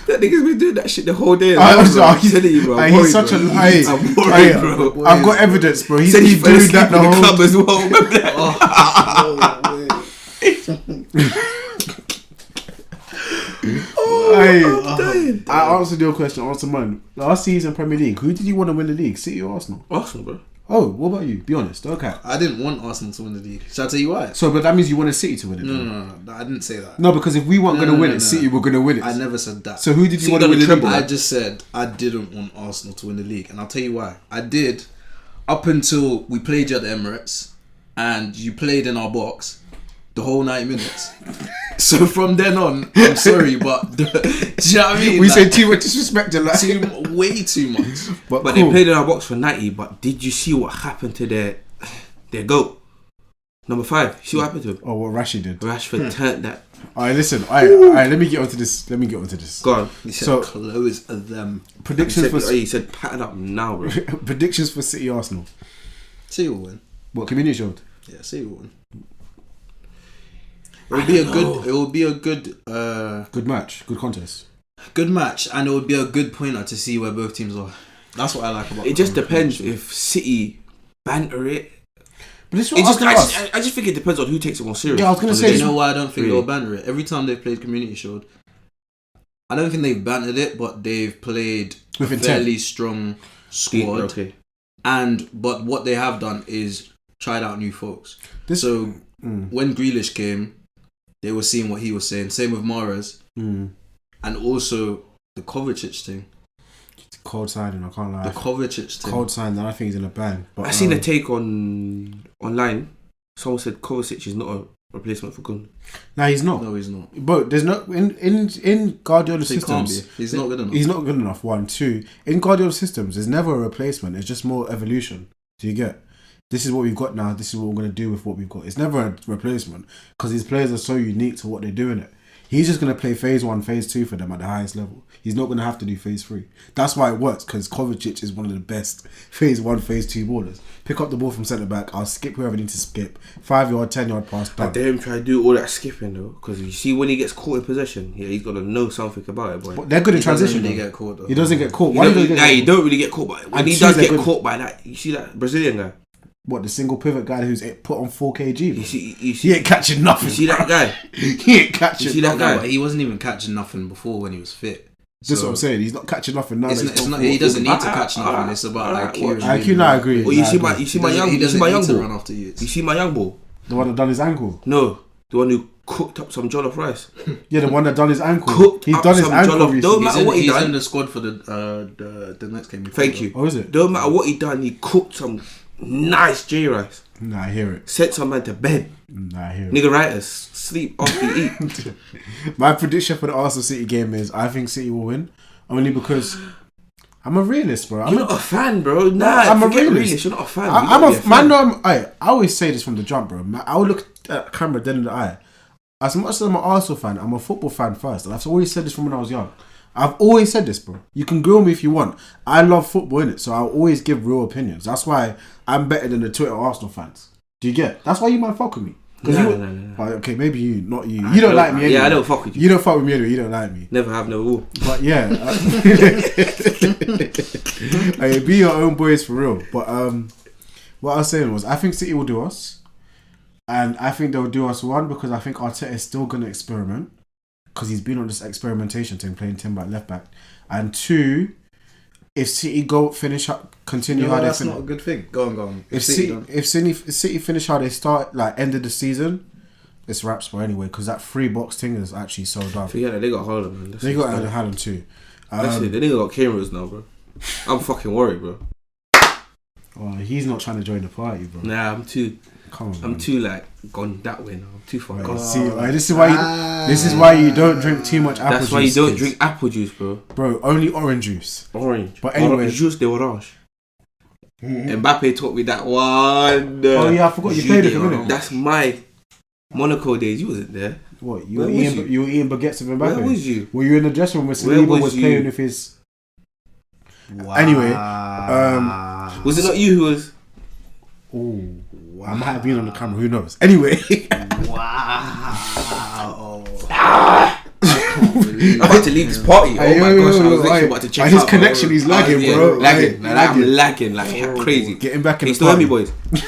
That nigga's been doing that shit the whole day.
I'm
telling you, bro. I'm
he's
worried,
such
bro.
a.
I'm worried, bro.
I've got evidence, bro. He's
Said he
been
fell
doing
asleep
that
in
the
the
whole.
club as well. Remember that?
Hey, I answered your question. Answer mine. Last season Premier League. Who did you want to win the league? City or Arsenal?
Arsenal, bro.
Oh, what about you? Be honest. Okay.
I didn't want Arsenal to win the league. Shall I tell you why?
So, but that means you wanted City to win it.
No, I didn't say that.
No, because if we weren't going to win
no,
it,
no.
City were going to win it.
I never said that.
So who did you
City
want to
done
win
the
the league?
treble.
I just said I didn't want Arsenal to win the league, and I'll tell you why. I did up until we played you at the Emirates, and you played in our box the whole 90 minutes. So from then on, I'm sorry, but do you know what I mean?
We say too much disrespect to that.
Way too much.
But
cool.
they played in our box for 90. But did you see what happened to their goat? Number 5. See what happened to him?
Oh, what Rashid did.
Rashford turned that.
Alright, listen. Alright, let me get onto this.
Go on.
He said
So-
close them.
Predictions
He said pattern up now, bro.
for predictions for City Arsenal.
City will win.
What Community Shield?
Yeah, City will win. It will be a good
Good match, good contest.
good match, and it would be a good pointer to see where both teams are. That's what I like about
It
the
just depends
competition.
if City banter it.
But this is
It
what
just,
I was gonna ask.
I just think it depends on who takes it more serious.
Yeah, I was gonna
on the
say,
day.
You know why I don't think
Really?
they'll banter it? Every time they've played Community Shield, I don't think they've bantered it, but they've played
With
a
intent.
fairly strong squad.
Okay.
But what they have done is tried out new folks.
This-
So when Grealish came, they were seeing what he was saying. Same with Mahrez, and also the Kovacic thing.
Cold signing, I can't lie.
The Kovacic thing.
Cold signing, I think he's in a bang. But
I seen a take online. Someone said Kovacic is not a replacement for Gunn.
Nah, he's not.
No, he's not.
But there's no in Guardiola's
He can't
systems.
be. He's not good enough.
He's not good enough. 1, 2. In Guardiola's systems, there's never a replacement. It's just more evolution. Do you get? This is what we've got now. This is what we're gonna do with what we've got. It's never a replacement because these players are so unique to what they're doing. It. He's just gonna play phase 1, phase 2 for them at the highest level. He's not gonna have to do phase 3. That's why it works because Kovacic is one of the best phase 1, phase 2 ballers. Pick up the ball from centre back. I'll skip whoever I need to skip. 5-yard, 10-yard pass.
I
Done.
dare him try to do all that skipping though, because you see when he gets caught in possession, yeah, he's gonna know something about it, boy.
But they're good in
He doesn't
transition.
really
though.
get caught, though.
He doesn't get caught.
You
Why
don't,
does he get
you
caught?
don't really get caught by it. When
And
he
two,
does
they're
get
good.
caught by that, you see that Brazilian guy.
What, the single pivot guy who's put on 4 kg?
You
bro?
see,
He ain't catching nothing.
you see that guy.
He ain't catching
You see that
nothing.
guy?
No, but he wasn't even catching nothing before when he was fit.
That's
So
what I'm saying. He's not catching nothing now.
It's
that
not,
he's
it's
top
not, he
four.
doesn't need to catch nothing.
Alright,
It's about
alright,
IQ.
watch.
and
IQ, no, I agree.
Well, you
Nah,
see
I
my,
agree.
you see my young,
He
you see
doesn't
my
need
young
to run
ball.
after you.
You see my young ball.
The one that done his ankle.
No, the one who cooked up some jollof rice.
Yeah, the one that done his ankle.
Cooked
He's
up
done his
some
ankle
jollof. Don't
recently.
matter
He's,
what he
he's
done.
in the squad for the next game.
Thank you.
Oh, is it?
Don't matter what he done. He cooked some nice J rice.
Nah, I hear it.
Sent some man to bed.
Nah, I hear it.
Nigga writers sleep after you eat.
My prediction for the Arsenal City game is I think City will win. Only because I'm a realist, bro.
You're not a fan, bro. Nah,
I'm a
forget
realist.
You're not a fan. You
I'm
gotta be
a
fan.
man. No, I always say this from the jump, bro. I will look at the camera dead in the eye. As much as I'm an Arsenal fan, I'm a football fan first, and I've always said this from when I was young. I've always said this, bro. You can grill me if you want. I love football, innit? So I'll always give real opinions. That's why I'm better than the Twitter Arsenal fans. Do you get? That's why you might fuck with me.
No.
Oh, okay, maybe you, not you. You don't like me anyway.
Yeah, I don't fuck with you.
You don't fuck with me anyway. You don't like me.
Never have, never will.
But yeah, hey, be your own boys for real. But what I was saying was, I think City will do us, and I think they'll do us because I think Arteta is still going to experiment because he's been on this experimentation thing, playing Timber at left back, and 2, if City continue how they
that's
finish.
not a good thing. Go on.
If City finish how they start, like end of the season, it's wraps for anyway because that 3-box thing is actually sold out.
Forget that, they got Haaland, man.
They got Erling Haaland too.
That's it. They nigga got cameras now, bro. I'm fucking worried, bro.
Well, he's not trying to join the party, bro.
Nah, I'm too like gone that way now. I'm too far
Right,
gone.
see, right, this is why you don't drink too much apple juice.
That's why you don't
kids.
drink apple juice, bro.
Only orange juice.
Orange.
But anyway-
Orange juice de orange. Mbappe taught me that one.
Oh yeah, I forgot you played it for a minute.
That's my Monaco days. You wasn't there.
What
Where was
you were eating baguettes with Mbappe?
Where was you?
Were you in the dressing room where
Where
Saliba
was
was
you?
playing with his?
Wow.
Anyway,
Was it not you who was?
Oh, I might have been on the camera. Who knows? Anyway,
Wow.
I'm about to leave this party. Oh my gosh, I was literally about to check
his
out.
connection, he's lagging,
Yeah,
bro.
Lagging.
Like,
I'm lagging like crazy.
Getting back in
Can you
the
still hear me,
party.
boys?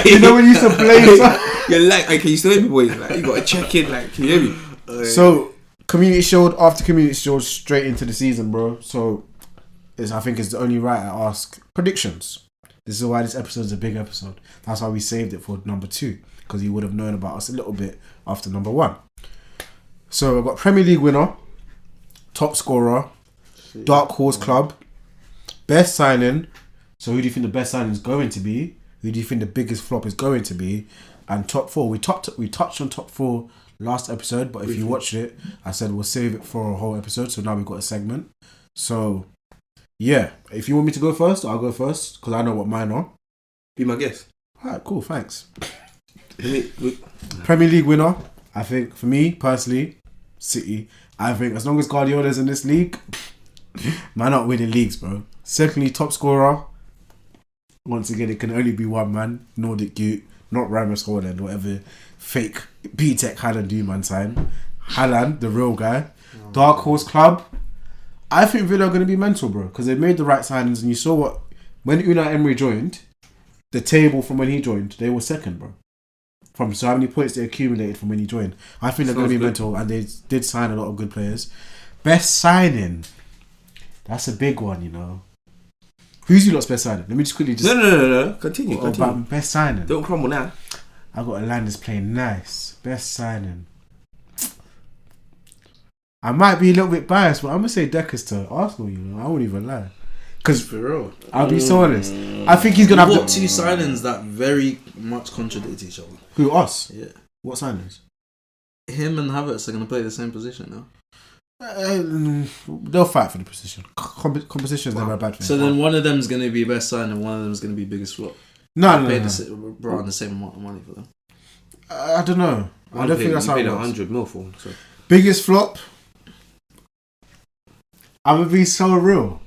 You know when you used to play.
You're like, can you still hear me, boys? Like, you gotta check in. Like, can you hear me?
So Community Shield after Community Shield straight into the season, bro. So I think it's the only right I ask predictions. This is why this episode is a big episode. That's why we saved it for number 2, because you would have known about us a little bit after number 1. So I've got Premier League winner, top scorer, Dark Horse Club, best signing. So who do you think the best signing is going to be? Who do you think the biggest flop is going to be? And top 4. We touched on top 4 last episode, but if you watched it, I said we'll save it for a whole episode. So now we've got a segment. So yeah, if you want me to go first, I'll go first because I know what mine are.
Be my guest.
Alright, cool, thanks. Premier League winner, I think for me personally, City. I think as long as Guardiola's in this league, man not winning leagues, bro. Secondly, top scorer. Once again, it can only be one man, Nordic Goot, not Ramos Haaland, whatever fake B-Tech Haaland do man sign. Haaland, the real guy. Dark Horse Club. I think Villa are going to be mental, bro, because they made the right signings, and you saw what when Unai Emery joined, the table from when he joined, they were second, bro. From so how many points they accumulated from when he joined. I think they're going to be mental, and they did sign a lot of good players. Best signing. That's a big one, you know. Who's your lot's best signing? Let me just quickly
No. Continue.
About best signing.
Don't crumble now.
I got a line that's playing nice. Best signing. I might be a little bit biased, but I'm gonna say Decker's to Arsenal. You know, I won't even lie. Because
For real.
I'll be so honest. I think he's gonna have
What two signings that very much contradict each other?
Who, us?
Yeah.
What signings?
Him and Havertz are going to play the same position now.
They'll fight for the position. Competition is never a bad thing.
So then one of them is going to be best sign and one of them is going to be biggest flop.
No.
Brought on the same amount of money for them.
I don't know. I don't think that's how it works.
100 mil for him. So.
Biggest flop. I'm gonna be so real.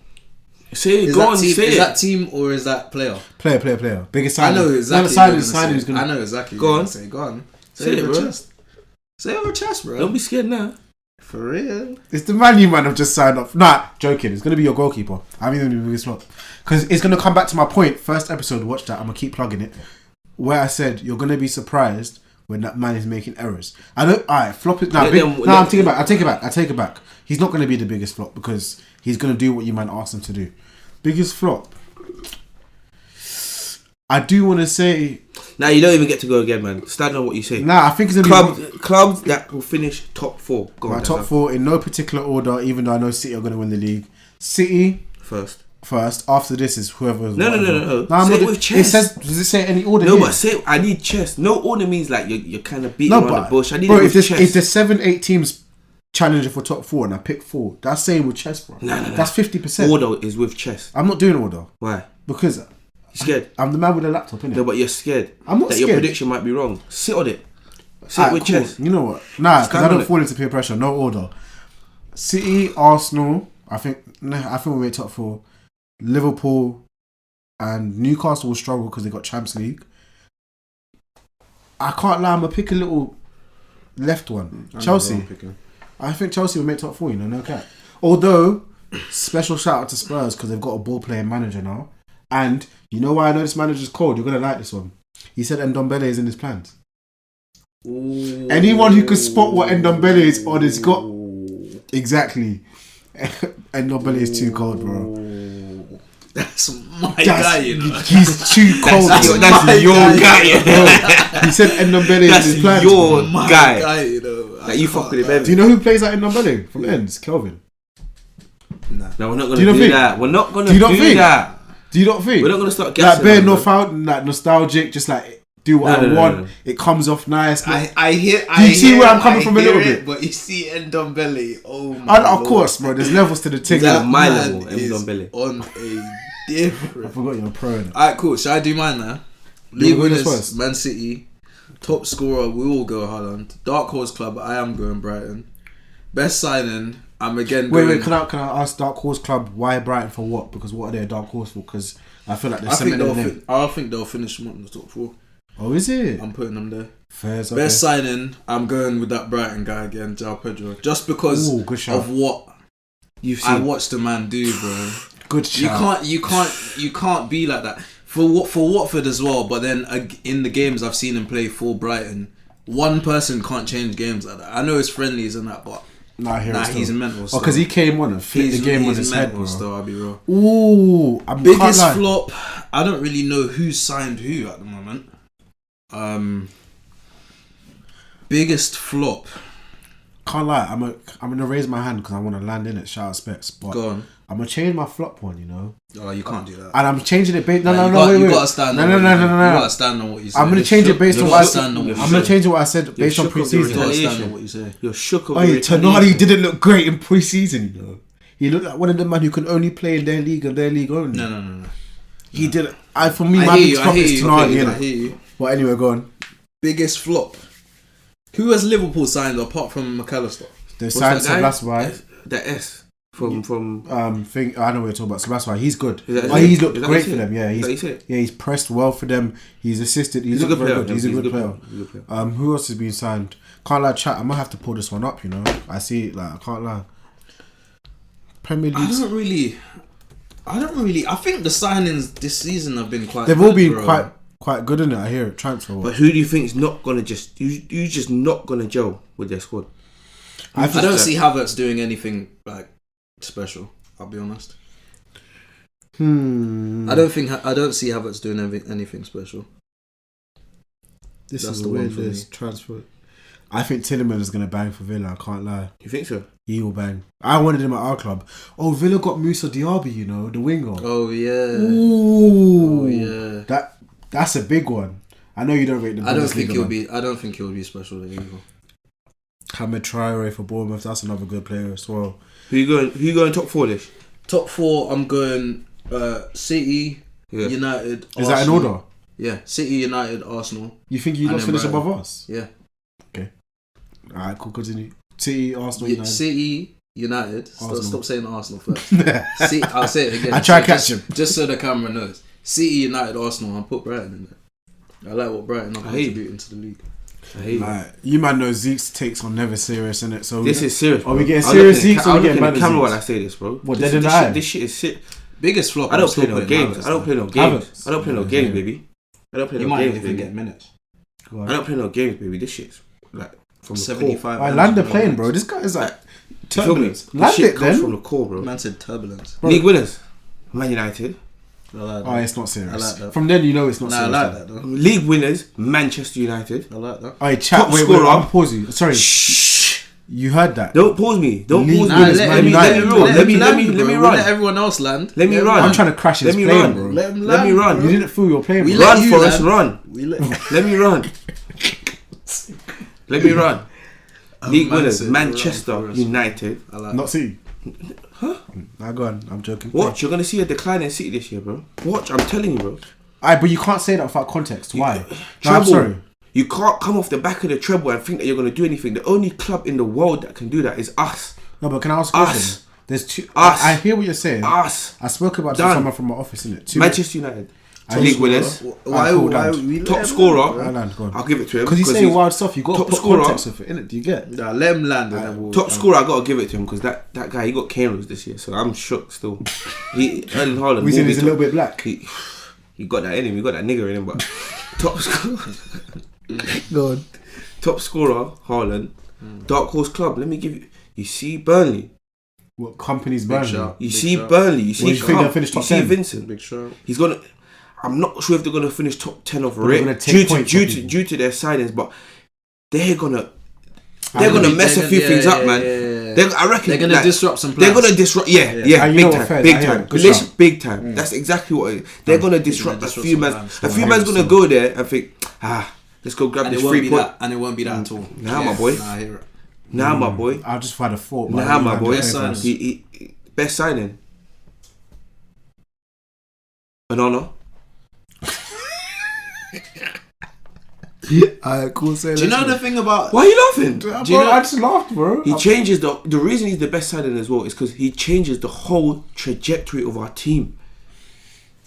Say it,
Is
go
that
on,
team,
say
is
it.
that team or is that player?
Player. Biggest signing.
I know exactly.
Signing is gonna.
I know exactly.
Go on.
Say, go on.
Say it, bro.
Say it over chest, bro.
Don't be scared now.
For real.
It's the man you might have just signed off. Nah, joking. It's gonna be your goalkeeper. I'm even the biggest flop because it's gonna come back to my point. First episode, watch that. I'm gonna keep plugging it. Where I said you're gonna be surprised when that man is making errors. I don't. Alright, flop it. I'm taking it back. I take it back. He's not gonna be the biggest flop because he's gonna do what you man asked him to do. Biggest flop. I do want to say.
Now you don't even get to go again, man. Stand on what you say.
Nah, I think it's gonna be
clubs that will finish top 4. Go on.
My top 4 in no particular order. Even though I know City are gonna win the league. City
first.
After this is whoever.
No.
I'm
say
not
it with chess.
Does it say any order?
No,
here?
but say I need chess. No order means like you're kind of beating around the bush. I need
bro,
it with chess.
If there's 7-8 teams challenging for top 4 and I pick 4, that's saying with chess, bro.
No.
That's 50%.
Order is with chess.
I'm not doing order.
Why?
Because
you're scared.
I'm the man with a laptop, innit?
No, but you're scared.
I'm not
that
scared.
Your prediction might be wrong. Sit on it. Sit with
cool.
chess.
You know what? Nah, because I don't
it.
fall into peer pressure. No order. City, Arsenal. I think we made top 4. Liverpool and Newcastle will struggle because they got Champions League. I can't lie. I'm gonna pick a little left one. Chelsea. I think Chelsea will make top 4. You know, no cap. Although, special shout out to Spurs because they've got a ball playing manager now. And you know why I know this manager's cold? You're gonna like this one. He said Ndombele is in his plans. Ooh. Anyone who could spot what Ndombele is on has got exactly. Ndombele is too cold, bro.
That's my guy, you know.
He's too cold.
That's your guy.
He said Ndombele is in his plans.
That's your guy.
You know.
Like you fuck with him.
Do you know who plays at Ndombele from Ends? Kelvin.
No, we're not gonna do that. We're not gonna do that.
Do you not think?
We're not gonna start guessing.
Like bare nostalgic, just like do what I want. No. It comes off nice.
I hear.
Do you see where I'm coming from a little bit?
But you see Ndombele. Oh my
and of course, bro. There's levels to the thing.
That my level, Ndombele.
On a different.
I forgot you're a pro.
Alright, cool. Shall I do mine now? League winners first. Man City. Top scorer, we all go Haaland. Dark Horse Club, I am going Brighton. Best signing, I'm again going...
Wait, can I ask Dark Horse Club why Brighton for what? Because what are they a Dark Horse for? Because I feel like they're
I think they'll finish them up in the top 4.
Oh, is it?
I'm putting them there.
Fairs, okay.
Best signing, I'm going with that Brighton guy again, João Pedro. Just because of what
you've seen.
I watched the man do, bro.
Good shout.
You can't be like that. For Watford as well, but then in the games I've seen him play for Brighton, one person can't change games like that. I know it's friendlies and that, but
Nah, I hear it still.
he's mental.
Oh, because he came on and flipped the game on his head, bro.
Still, I'll be real.
Ooh,
Biggest flop. I don't really know who's signed who at the moment. Biggest flop.
Can't lie, I'm gonna raise my hand because I want to land in it. Shout out Specs, but
Go on.
I'm gonna change my flop one. You know.
Oh, you can't do that.
And I'm changing it based.
You gotta stand on what you say.
I'm gonna change it based on what I said.
I'm
gonna change what I said based on preseason.
You gotta stand on what you say.
You're shook of
Hey, Tonali didn't look great in preseason. You know, he looked like one of the men who can only play in their league and their league only.
No.
He didn't. For me, my biggest flop is Tonali.
I hear you.
But anyway, go on.
Biggest flop. Who has Liverpool signed apart from McAllister?
They signed Sebastian.
The S from
thing. I know what you're talking about. Sebastian. He's good.
He's
looked great for them. Yeah, he's pressed well for them. He's assisted. He's a good player. He's a good player. Who else has been signed? Can't lie, chat. I might have to pull this one up. You know, I see it. Like I can't lie. Premier League.
I don't really. I think the signings this season have been quite.
They've all been quite good in it. I hear it. Transfer.
But who do you think is not gonna you just not gonna gel with their squad?
I don't see Havertz doing anything like special. I'll be honest. I don't see Havertz doing anything special.
This is the weirdest transfer. I think Tielemans is gonna bang for Villa. I can't lie.
You think so?
He will bang. I wanted him at our club. Oh, Villa got Moussa Diaby. You know, the winger.
Oh yeah.
Ooh.
Oh yeah.
That's a big one. I know you don't rate the.
I don't think he'll be special either.
Hamed Traore for Bournemouth. That's another good player as well.
Who you going top 4 this?
Top 4. I'm going City, United.
Is
Arsenal.
that in order?
Yeah, City, United, Arsenal.
You think you guys finish above us?
Yeah.
Okay. Alright, cool. Continue. City, Arsenal, United.
City, United. Stop saying Arsenal first. City, I'll say it again.
I try to catch him.
Just so the camera knows. City, United, Arsenal. I'll put Brighton in there. I like what Brighton are contributing to the league.
You man know Zeke's takes are never serious in it. So
this is serious. Bro.
Are we getting serious Zeke's or we getting mad?
Camera when I say this, bro.
What?
This shit is sick.
Biggest flop.
I don't play no games. I don't play no games, baby. I don't play
you
no
might
games,
even
baby.
get minutes.
I don't play no games, baby. This shit's like from the
75.
core.
I land the plane, bro. This guy is like turbulence.
This shit comes from the core, bro.
Man said turbulence.
Bro. League winners, Man United.
Oh, it's not serious.
I like that.
From then you know it's not serious.
I like that though.
League winners, Manchester United.
I like that.
Alright, chat. Wait, I'll pause you. Sorry.
Shh.
You heard that?
Don't pause me. Don't pause me.
Let me
run.
Let everyone else land.
Let me run.
I'm trying to crash his plane, bro.
Let me run.
You didn't fool your plane.
Run, Forrest, run. Let me run. Let me run. League winners, Manchester United.
Not City. Huh? Nah, go on. I'm joking.
Watch, you're gonna see a decline in City this year, bro. Watch, I'm telling you, bro.
Alright, but you can't say that without context. Why?
Treble.
I'm sorry.
You can't come off the back of the treble and think that you're gonna do anything. The only club in the world that can do that is us.
No, but can I ask a question? There's two.
Us.
I hear what you're saying.
Us.
I spoke about this to someone from my office, innit?
Manchester United. League winners.
Why
top scorer.
I'll
give it to him
because he's saying wild stuff. You got to put context with it, innit? Do you get?
Nah, let him land.
Top scorer, I gotta give it to him because that guy he got cameras this year, so I'm shook still. Erling Haaland.
We said he's a little bit black.
He got that in him. He got that nigger in him, but top scorer.
Go on.
Top scorer, Haaland. Dark horse club. Let me give you. You see Burnley.
What company's Burnley?
You see Burnley. You see.
You think they'll finish top 10?
Vincent.
Big show.
He's gonna. I'm not sure if they're gonna finish top 10 of rate due to their signings, but they're gonna mess a few things up, man. I reckon
they're gonna disrupt some
They're
plans.
gonna disrupt, big time. Big time. That's exactly what it is. They're gonna disrupt a few man. A few man's gonna go there and think, let's go grab this 3 point.
And it won't be that at all.
Nah, my boy.
Nah, I hear it.
Nah, my boy.
I'll just find a thought.
Nah, my boy. Best signing. An honour.
Cool. Say
do you know the thing about?
Why are you laughing?
Bro, I just laughed, bro.
He changes the reason he's the best signing as well is because he changes the whole trajectory of our team.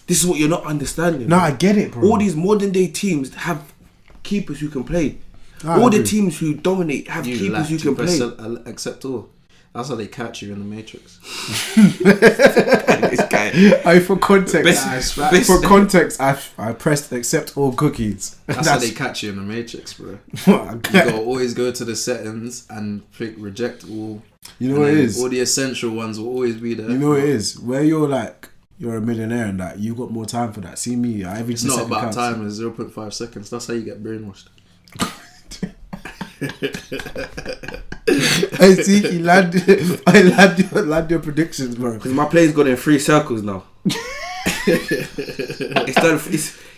This is what you're not understanding.
No, I get it, bro.
All these modern day teams have keepers who can play. All the teams who dominate have keepers who can play.
Except all. That's how they catch you in the Matrix.
This guy
For context, for context, I pressed accept all cookies.
That's how they catch you in the Matrix, bro. You gotta always go to the settings and click reject all.
You know what it is?
All the essential ones will always be there.
You know what it is? Where you're like, you're a millionaire and that, you got more time for that. See me,
it's not about time, it's 0.5 seconds. That's how you get brainwashed.
Hey, Tiki, land your predictions, bro.
Because my plane's gone in 3 circles now. It's done.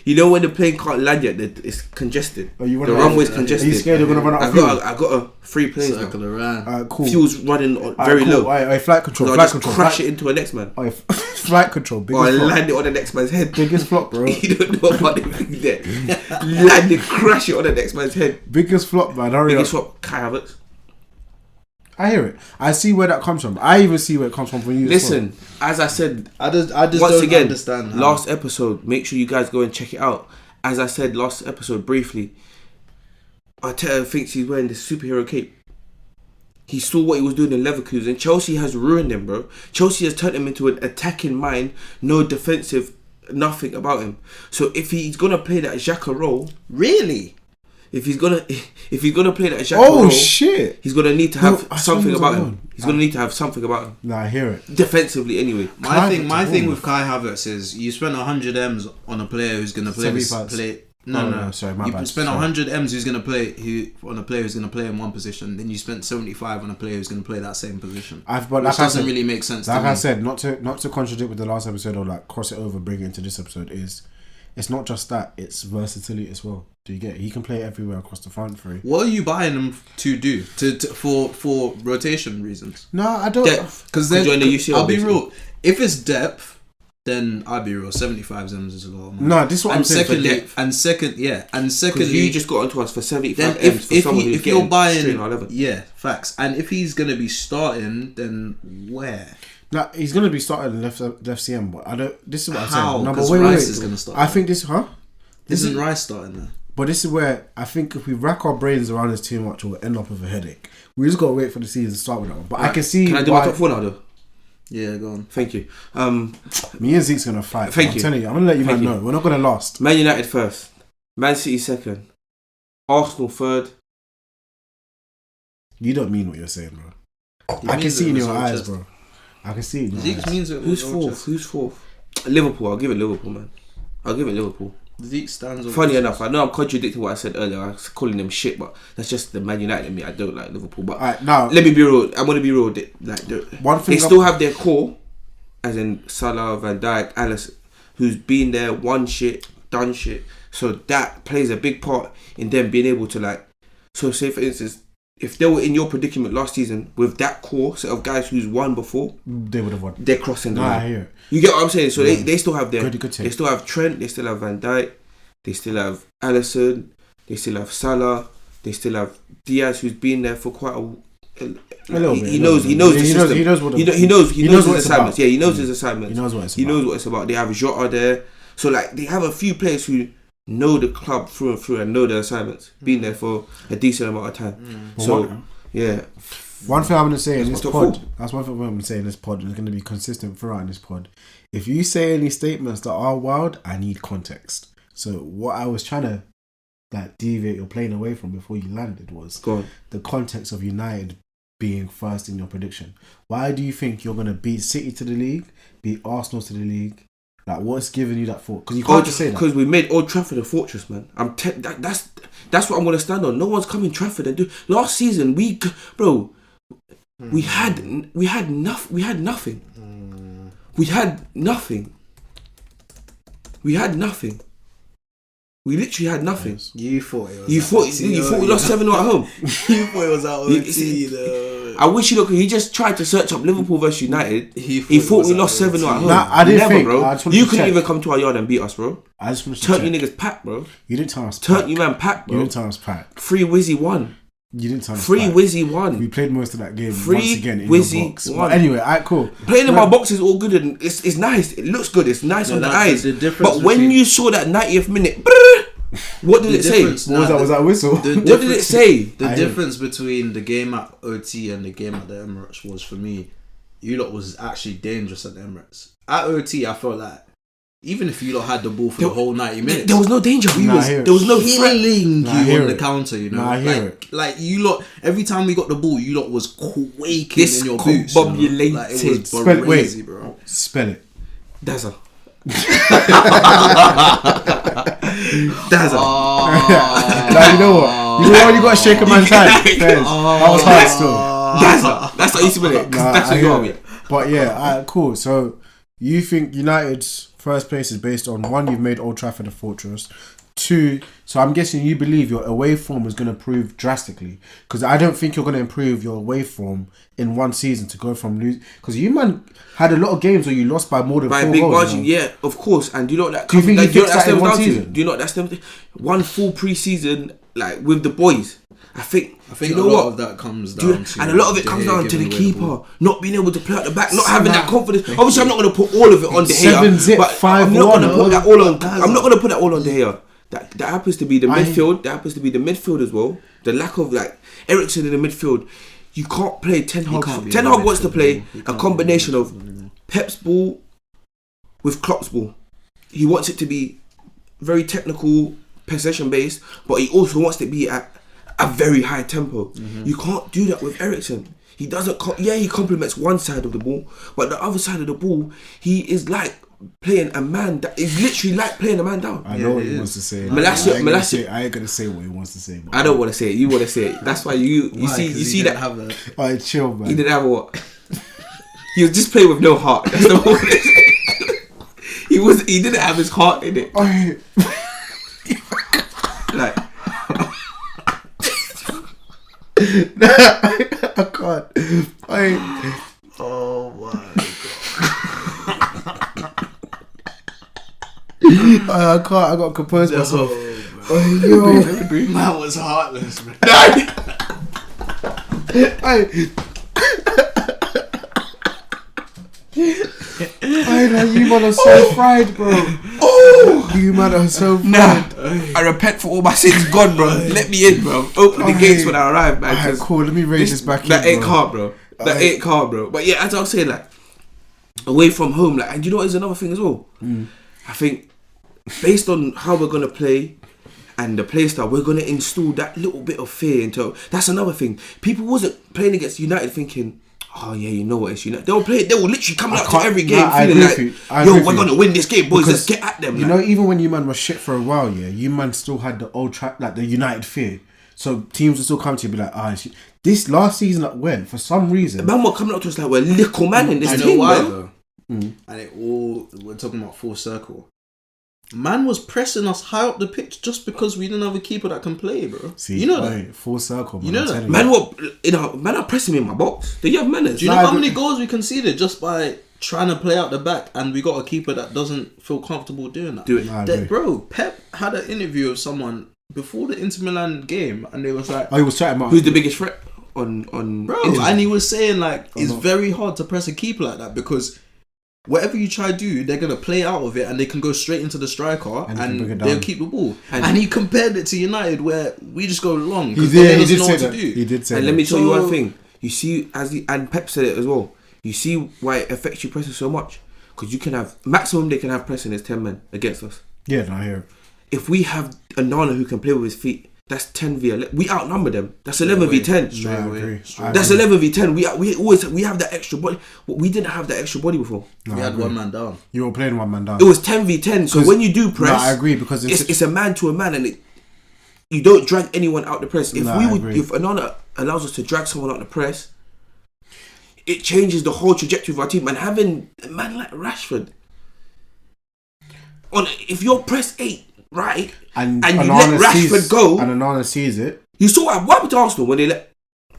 You know when the plane can't land yet, it's congested. The runway's congested.
Are you scared you're gonna run out of fuel?
I got a 3 planes
Circle
now.
around.
Cool.
Fuel's running very low.
Flight control.
I'll just crash it into a next man.
Flight control.
Or I land it on the next man's head.
Biggest flop, bro.
You don't know about the thing there. Land it, crash it on the next man's head.
Biggest flop, man.
Biggest flop, Kai Havertz.
I hear it. I see where that comes from. I even see where it comes from you.
Listen, as I said,
I just
once
don't
again,
understand.
last episode, make sure you guys go and check it out. As I said last episode briefly, Arteta thinks he's wearing this superhero cape. He saw what he was doing in Leverkusen. Chelsea has ruined him, bro. Chelsea has turned him into an attacking mind, no defensive, nothing about him. So if he's gonna play that Xhaka role,
really,
if he's gonna play that Xhaka role,
shit,
he's gonna need to have something about him. He's gonna need to have something about him.
Nah, I hear it.
Defensively, anyway.
My thing with Kai Havertz is you spend 100 M's on a player who's gonna play
Sorry, my bad.
You spent 100 M's who's gonna play on a player who's gonna play in one position. Then you spent 75 on a player who's gonna play that same position.
But
which doesn't really make sense.
Like I said, not to contradict with the last episode or like cross it over, bring it into this episode. It's not just that; it's versatility as well. Do you get it? He can play everywhere across the front three.
What are you buying him to do? For rotation reasons?
No, I don't.
Because then
I'll be real. If it's depth, then I'll be real. 75 M's is a lot.
No, this is what I'm saying.
Secondly,
because you just got onto us for 75
then
M's for someone who's
you're buying
straight on 11.
Yeah, facts. And if he's gonna be starting, then where?
Nah, he's gonna be starting left CM, but I don't. This is what I'm
How?
saying. No,
because
but
Rice is gonna start.
I think this,
Isn't Rice starting there?
But this is where I think if we rack our brains around this too much, we'll end up with a headache. We just gotta wait for the season to start with that one. But I can see.
Can I do my top 4 now, though?
Yeah, go on.
Thank you.
Me and Zeke's gonna fight. I'm telling you, I'm gonna let you man know. We're not gonna last.
Man United first. Man City second. Arsenal third.
You don't mean what you're saying, bro. I can see it in your eyes, bro. I can see it.
Zeke means it.
Who's fourth? Liverpool. I'll give it Liverpool, man. I'll give it Liverpool.
Zeke stands on.
Funny enough, I know I'm contradicting what I said earlier. I was calling them shit, but that's just the Man United in me. I don't like Liverpool. But
right, now,
let me be real. I'm gonna be real.
One thing
they still have their core, as in Salah, Van Dijk, Alisson, who's been there, won shit, done shit. So that plays a big part in them being able to like. So say for instance, if they were in your predicament last season with that core set of guys who's won before,
they would have won.
They're crossing the line.
I hear it.
You get what I'm saying? So they still have their.
Good
they still have Trent. They still have Van Dijk. They still have Alisson. They still have Salah. They still have Diaz, who's been there for quite a little bit. He knows the system. He knows his assignments. Yeah, he knows his assignments.
He knows what it's about.
He knows what it's about. They have Jota there. So like they have a few players who know the club through and through and know their assignments. Been there for a decent amount of time. So yeah.
One thing I'm going to say in this pod,
4.
that's one thing I'm going to say in this pod, and it's going to be consistent throughout in this pod. If you say any statements that are wild, I need context. So what I was trying to like deviate your plane away from before you landed was the context of United being first in your prediction. Why do you think you're going to beat City to the league, beat Arsenal to the league? Like, what's giving you that thought? Because you can't just say that.
Because we made Old Trafford a fortress, man. That's what I'm going to stand on. No one's coming Trafford and do. Last season, we had nothing. We had nothing. We literally had nothing.
Yes. You thought it was.
You thought we lost 7-0 at home.
You thought it was out of OT, though.
I wish he just tried to search up Liverpool versus United. He thought we lost 7-0 at home.
Nah, I didn't think,
bro. You couldn't even come to our yard and beat us, bro.
I just want to
turn you niggas packed, bro.
You didn't turn us.
Turn you man packed, bro.
You didn't turn us packed.
Free Wizzy won.
You didn't turn us
Free
packed.
Wizzy won.
We played most of that game
Free
once again in
Wizzy
your box.
won.
But anyway, alright, cool.
Playing in my box is all good and it's nice. It looks good. It's nice on the eyes. But when you saw that 90th minute, what did it say?
What was that? Was that a whistle?
What did it say?
The difference between the game at OT and the game at the Emirates was for me you lot was actually dangerous at the Emirates. At OT, I felt like even if you lot had the ball for the whole 90 minutes,
there was no danger.
I hear it.
There was no threat.
killing
Nah, I
you
hear
on the
it.
counter, you know.
Nah, I hear it.
Like you lot, every time we got the ball, you lot was quaking in your boots.
Discombobulated.
Like, it was
Spell,
crazy, bro.
Spell it.
Dazzle.
Like, you know what? You know when you got to shake a man's hand? Fairs. That was hard still.
That's how you spell it. 'Cause
Nah,
that's
I
what you
hear
got me.
it. But yeah, alright, cool. So you think United's first place is based on, one, you've made Old Trafford a fortress. Two, so I'm guessing you believe your away form is going to improve drastically, because I don't think you're going to improve your away form in one season to go from lose. Because you man had a lot of games where you lost by more than
By a
4
big
goals.
margin,
You know?
yeah, of course. And do you know what that?
Do you think
like,
he
do you know
fixed
what
that in
stems
one
down to?
season?
Do you know what that stems to? One full pre-season, like with the boys. I think
I
you
a
know
lot
what?
of that comes
Do you-
down to,
and a lot of it
De
comes
Gea
down to the
giving away
keeper
ball.
not being able to play out the back, not having that
Snap.
confidence. Obviously, I'm not going to put all of it on De Gea,
7-0,
but
5-1,
I'm not going to put that all on.
Hazard.
I'm not going to put that all on De Gea. That happens to be the
I-
midfield. That happens to be the midfield as well. The lack of like Eriksen in the midfield. You can't play Ten Hag.
can't be
Ten
in the
Hag wants to
midfield,
play
no. He
a
can't be
combination
in the
of
midfield, no.
Pep's ball with Klopp's ball. He wants it to be very technical, possession based, but he also wants it to be at a very high tempo. You can't do that with Eriksen. He doesn't. He complements one side of the ball, but the other side of the ball, he is like playing a man. It's literally like playing a man down.
I know what
it
he
is.
wants to say.
Malacia-
I ain't gonna say what he wants to say. But
I don't want to say it. You want to say it. That's why you
Why?
see
'Cause
you
he
see
didn't
that
have that.
Alright, chill, man.
he didn't have a what. He was just playing with no heart. That's the whole He didn't have his heart in it.
Alright.
Like
I can't.
Oh my
I can't. I got to compose myself.
god.
Yo.
Man was heartless, man.
You man are so fried, bro. Oh, you man are so fried.
I repent for all my sins, God, bro. Let me in, bro. Open the gates when I arrive, man.
Alright,
'cause
cool. Let me raise this back
that
in,
ain't
bro.
hard, bro. That ain't hard, bro. But yeah, as I was saying, like away from home, like, and you know what is another thing as well. I think based on how we're gonna play and the play style, we're gonna install that little bit of fear into. That's another thing. People wasn't playing against United thinking, oh yeah, you know what, it's United. They will literally come out to
can't-
every game
nah, I
feeling
agree
like,
with you. I
yo,
agree
we're
with you.
gonna win this game, boys.
Because,
Let's get at them.
You
like.
know, even when you man was shit for a while, yeah, you man still had the old trap, like the United fear. So teams would still come to you and be like, this last season that went, for some reason.
Man were coming up to us like we're little man in this
I know
team,
why
bro.
though. And we're talking about full circle. Man was pressing us high up the pitch just because we didn't have a keeper that can play, bro.
See,
you know that.
full circle, man.
You know
I'm
that.
telling
Man,
you.
what? Man are pressing me in my box. Do you have manners?
Do you know
Nah,
how
but-
many goals we conceded just by trying to play out the back, and we got a keeper that doesn't feel comfortable doing that?
Do it.
Nah, I agree.
Bro, Pep had an interview with someone before the Inter Milan game, and they was like,
Oh, he was chatting about
Who's the biggest threat on
bro,
Inter?
and he was saying like it's
Uh-huh.
very hard to press a keeper like that because whatever you try to do, they're gonna play out of it and they can go straight into the striker
And he can bring it
and
down.
they'll keep the ball.
And-
And he compared it to United where we just go long.
He
'cause
did.
they
He
doesn't
did
know
say
what
that.
to do.
He did say
And
that.
let me tell you
So-
one thing. You see, and Pep said it as well. You see why it affects you pressing so much because you can have maximum they can have pressing is 10 men against us.
Yeah, no, I hear it.
If we have a Nana who can play with his feet, that's 10 v 11. We outnumber them. That's 11 v 10.
No, I
away.
agree. I
That's
agree.
11 v 10. We have that extra body. We didn't have that extra body before.
No,
We
I
had
agree.
one man down.
You were playing one man down.
It was 10 v 10. So when you do press,
No, I agree because
it's a man to a man, and you don't drag anyone out the press. If
No, I agree.
if Anana allows us to drag someone out the press, it changes the whole trajectory of our team. And having a man like Rashford, if your press 8 right, and you
Onana
let Rashford go,
and Onana sees it.
you saw what happened to Arsenal when they let.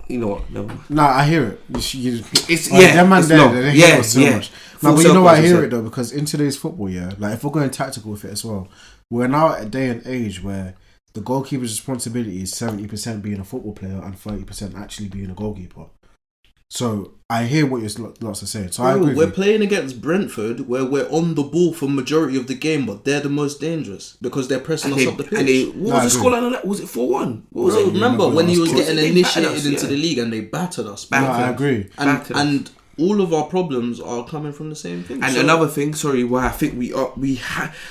You know what? Never mind.
No, I hear it.
It's
them man
it's
there,
long.
they
Yeah,
hear us so
yeah.
much.
Full
No, but you know
circle,
why I
as you
hear
said.
it though? Because in today's football, yeah, like if we're going tactical with it as well, we're now at a day and age where the goalkeeper's responsibility is 70% being a football player and 30% actually being a goalkeeper. So I hear what you're lots of saying. So I
Bro,
agree.
we're
with you.
playing against Brentford where we're on the ball for majority of the game, but they're the most dangerous because they're pressing us up the pitch.
What was the
I agree.
scoreline on that? Was it 4-1? What was
Bro,
it?
remember
remember
when
that
he
was
was
close.
getting
They battered
initiated
us,
into
yeah.
the league and they battered us.
No,
bro.
I agree.
Battered us.
And all of our problems are coming from the same thing.
And another thing, sorry, why I think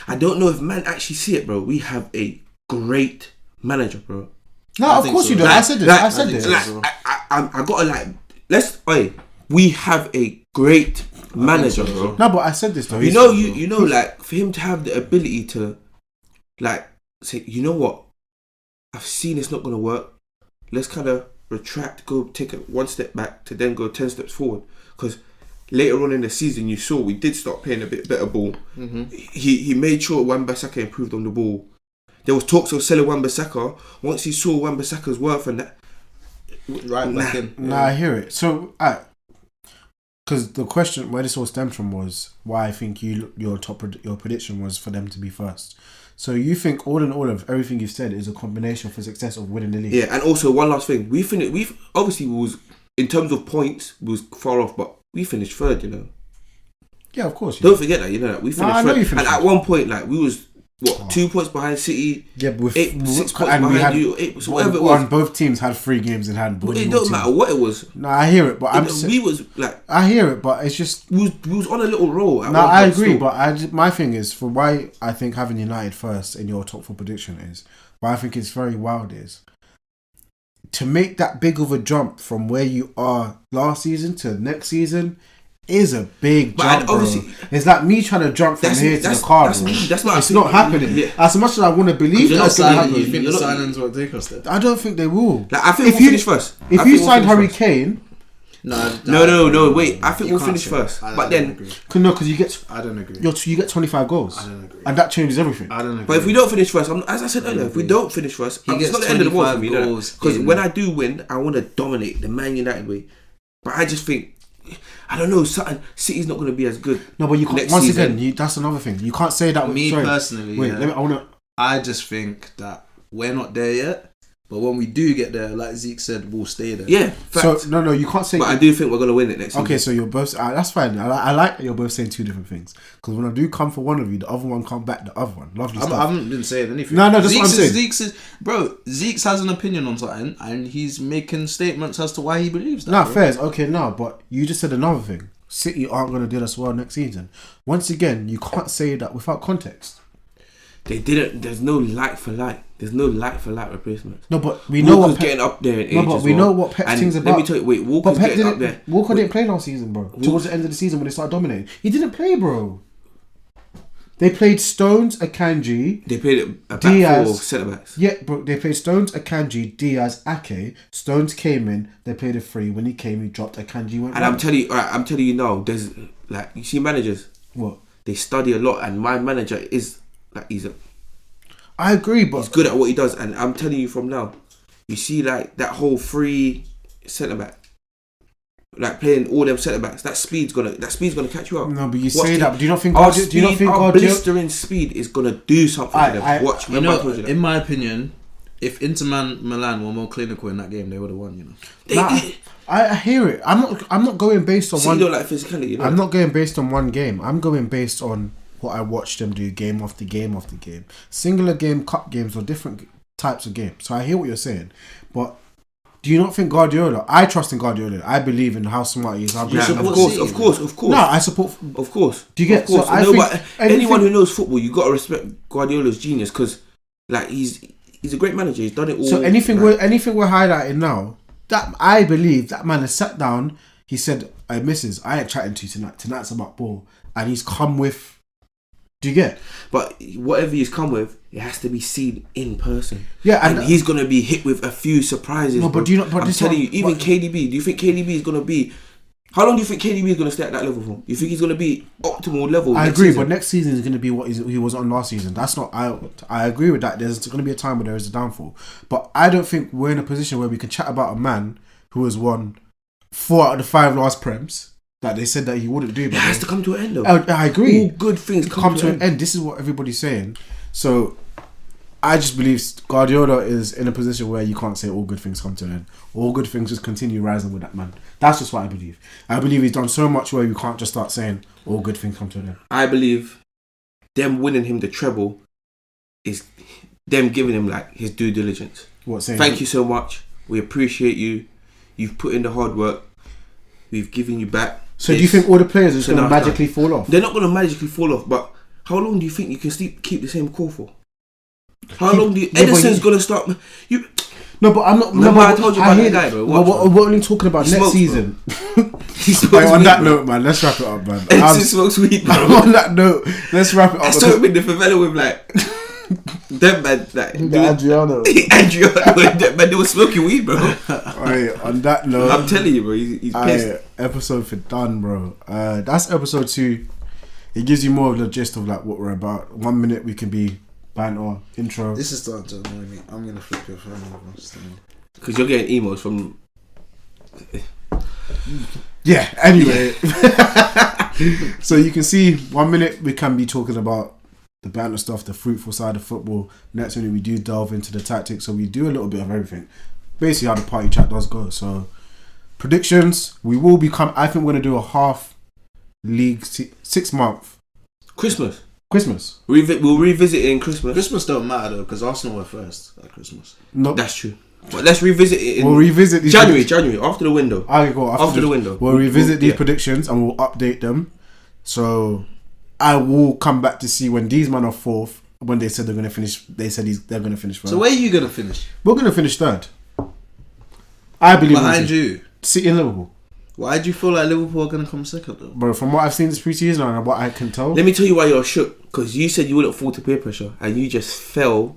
I don't know if man actually see it, bro. We have a great manager, bro.
No, of course you do. I said this. I said this.
I gotta we have a great manager, bro.
No, but I said this though.
You know, like for him to have the ability to, like, say, you know what, I've seen it's not gonna work. Let's kind of retract, go take it one step back to then go 10 steps forward. Because later on in the season, you saw we did start playing a bit better ball. Mm-hmm. He made sure Wan-Bissaka improved on the ball. There was talks of selling Wan-Bissaka. Once he saw Wan-Bissaka's worth and that,
back in.
Nah, I hear it. So, because the question where this all stemmed from was why I think your prediction was for them to be first. So you think all in all of everything you've said is a combination for success of winning the league?
Yeah, and also one last thing. We obviously was, in terms of points, was far off, but we finished third, you know.
Yeah, of course.
Don't forget that, you know that. We finished third. And at one point, like, we was 2 points behind City.
Yeah, but
6 points behind you. 8, so whatever it was.
Both teams had 3 games in hand.
But it don't matter what it was.
No, I hear it, but
we was like.
I hear it, but it's just
we was on a little roll.
No, I agree, but my thing is for why I think having United first in your top 4 prediction is why I think it's very wild is to make that big of a jump from where you are last season to next season. Is a big jump, bro. It's like me trying to jump from here to the car, bro. It's not happening. Yeah. As much as I want to believe that's going to happen.
You think the signings will take us there?
I don't think they will.
Like, I think we'll finish first.
If you signed Harry Kane...
No, wait. I think we'll finish first. But then...
No, because you get...
I don't agree.
You get 25 goals.
I don't agree.
And that changes everything.
I don't agree.
But if we don't finish first, as I said earlier, if we don't finish first, it's not the end of the world for me. Because when I do win, I want to dominate the Man United way. But I just think... I don't know. City's not going to be as good.
No, but you can't. Once again, that's another thing. You can't say that.
Personally,
wait. I
just think that we're not there yet. But when we do get there, like Zeke said, we'll stay there.
Yeah.
Fact. So no, you can't say.
But I do think we're going to win it next season.
Okay, so you're both. That's fine. I like that you're both saying 2 different things. Because when I do come for one of you, the other one come back the other one. Lovely stuff.
I haven't been saying anything.
No, that's what I'm saying.
Zeke has an opinion on something, and he's making statements as to why he believes that.
Nah, fair. Okay, no, but you just said another thing. City aren't going to do us well next season. Once again, you can't say that without context.
They didn't. There's no like for like. There's no like for like replacement.
No, but we know
Walker's getting up there in age. No, but
we know what Pep's thing's about.
Let me tell you, wait, Walker's getting up there.
Walker didn't play last season, bro. Towards the end of the season when they started dominating, he didn't play, bro. They played Stones, Akanji.
They played a back
Diaz,
4 centre backs.
Yeah, bro. They played Stones, Akanji, Diaz, Ake. Stones came in. They played a 3. When he came, he dropped. Akanji went.
And I'm telling you now. There's like you see managers.
What?
They study a lot, and my manager is like
I agree, but
he's good at what he does, and I'm telling you from now, you see like that whole 3 centre back, like playing all them centre backs. That speed's gonna catch you up.
No, but you say that. But do you not think?
Our blistering speed is gonna do something to them. Watch.
In my opinion, if Inter Milan were more clinical in that game, they would have won. You know.
I hear it. I'm not going based on one.
You don't like physicality. You know?
I'm not going based on one game. I'm going based on what I watched them do game after game after game. Singular game, cup games, or different types of games. So I hear what you're saying. But do you not think Guardiola... I trust in Guardiola. I believe in how smart he is.
Of course.
No, I support...
Of course.
Do you get...
So but anyone who knows football, you got to respect Guardiola's genius because like he's a great manager. He's done it all.
So anything we're highlighting now, that I believe that man has sat down, he said, "Hey, missus, I ain't chatting to you tonight. Tonight's about ball." And he's come with... Do you get?
But whatever he's come with, it has to be seen in person.
Yeah,
and he's gonna be hit with a few surprises.
No, but do you not? But
I'm telling you, even KDB. Do you think KDB is gonna be? How long do you think KDB is gonna stay at that level for? You think he's gonna be optimal level?
I agree, but next season is gonna be what he was on last season. That's not. I agree with that. There's gonna be a time where there is a downfall, but I don't think we're in a position where we can chat about a man who has won 4 out of the 5 last prems. That they said that he wouldn't do.
It has to come to an end though.
I agree.
All good things
come to an end. This is what everybody's saying. So I just believe Guardiola is in a position where you can't say all good things come to an end. All good things just continue rising with that man. That's just what I believe. I believe he's done so much where you can't just start saying all good things come to an end.
I believe them winning him the treble is them giving him like his due diligence.
What saying?
Thank you so much. We appreciate you. You've put in the hard work. We've given you back.
So do you think all the players are just going to
enough
magically fall off?
They're not going to magically fall off, but how long do you think you can keep the same core for? How long do you... Edison's going to start...
No, but I'm not...
Remember I told you about that guy, bro.
We're only talking about next
smokes,
season.
He smokes
On
weed,
that
bro.
note, man, let's wrap it up, man.
Edison smokes weed, bro.
On that note, let's wrap it up.
I saw him in the favela with like... them man, like...
Adriano.
Adriano, man, they were smoking weed, bro.
Alright, on that note...
I'm telling you, bro, he's pissed.
Episode for done, bro. That's episode 2. It gives you more of the gist of like what we're about. 1 minute we can be banter, intro.
This is starting to annoy me. I'm gonna flip your phone over.
Because you're getting emails from...
Yeah, anyway. So you can see 1 minute we can be talking about the banter stuff, the fruitful side of football. Next minute we do delve into the tactics, so we do a little bit of everything. Basically how the party chat does go. So predictions, we will become... I think we're going to do a half league 6 month.
Christmas.
We'll
revisit it in Christmas.
Christmas don't matter though, because Arsenal were first at Christmas.
No,
That's true. But let's revisit it in...
We'll revisit these
January, after the window.
I'll go
After the window.
We'll revisit these predictions and we'll update them. So I will come back to see when these men are fourth. When they said they're going to finish, they're going to finish first.
So where are you gonna finish?
We're going to finish third. I believe
Behind you.
City and Liverpool.
Why do you feel like Liverpool are gonna come second though?
Bro, from what I've seen this preseason and what I can tell,
Let me tell you why you're shook. Because you said you wouldn't fall to peer pressure and you just fell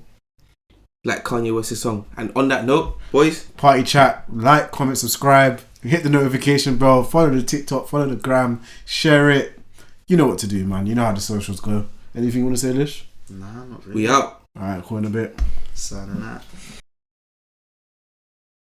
like Kanye West's song. And on that note, boys,
party chat, like, comment, subscribe, hit the notification bell, follow the TikTok, follow the gram, share it. You know what to do, man. You know how the socials go. Anything you want to say, Lish?
Nah, not really.
we out.
Alright, cool in a bit.
Signing out.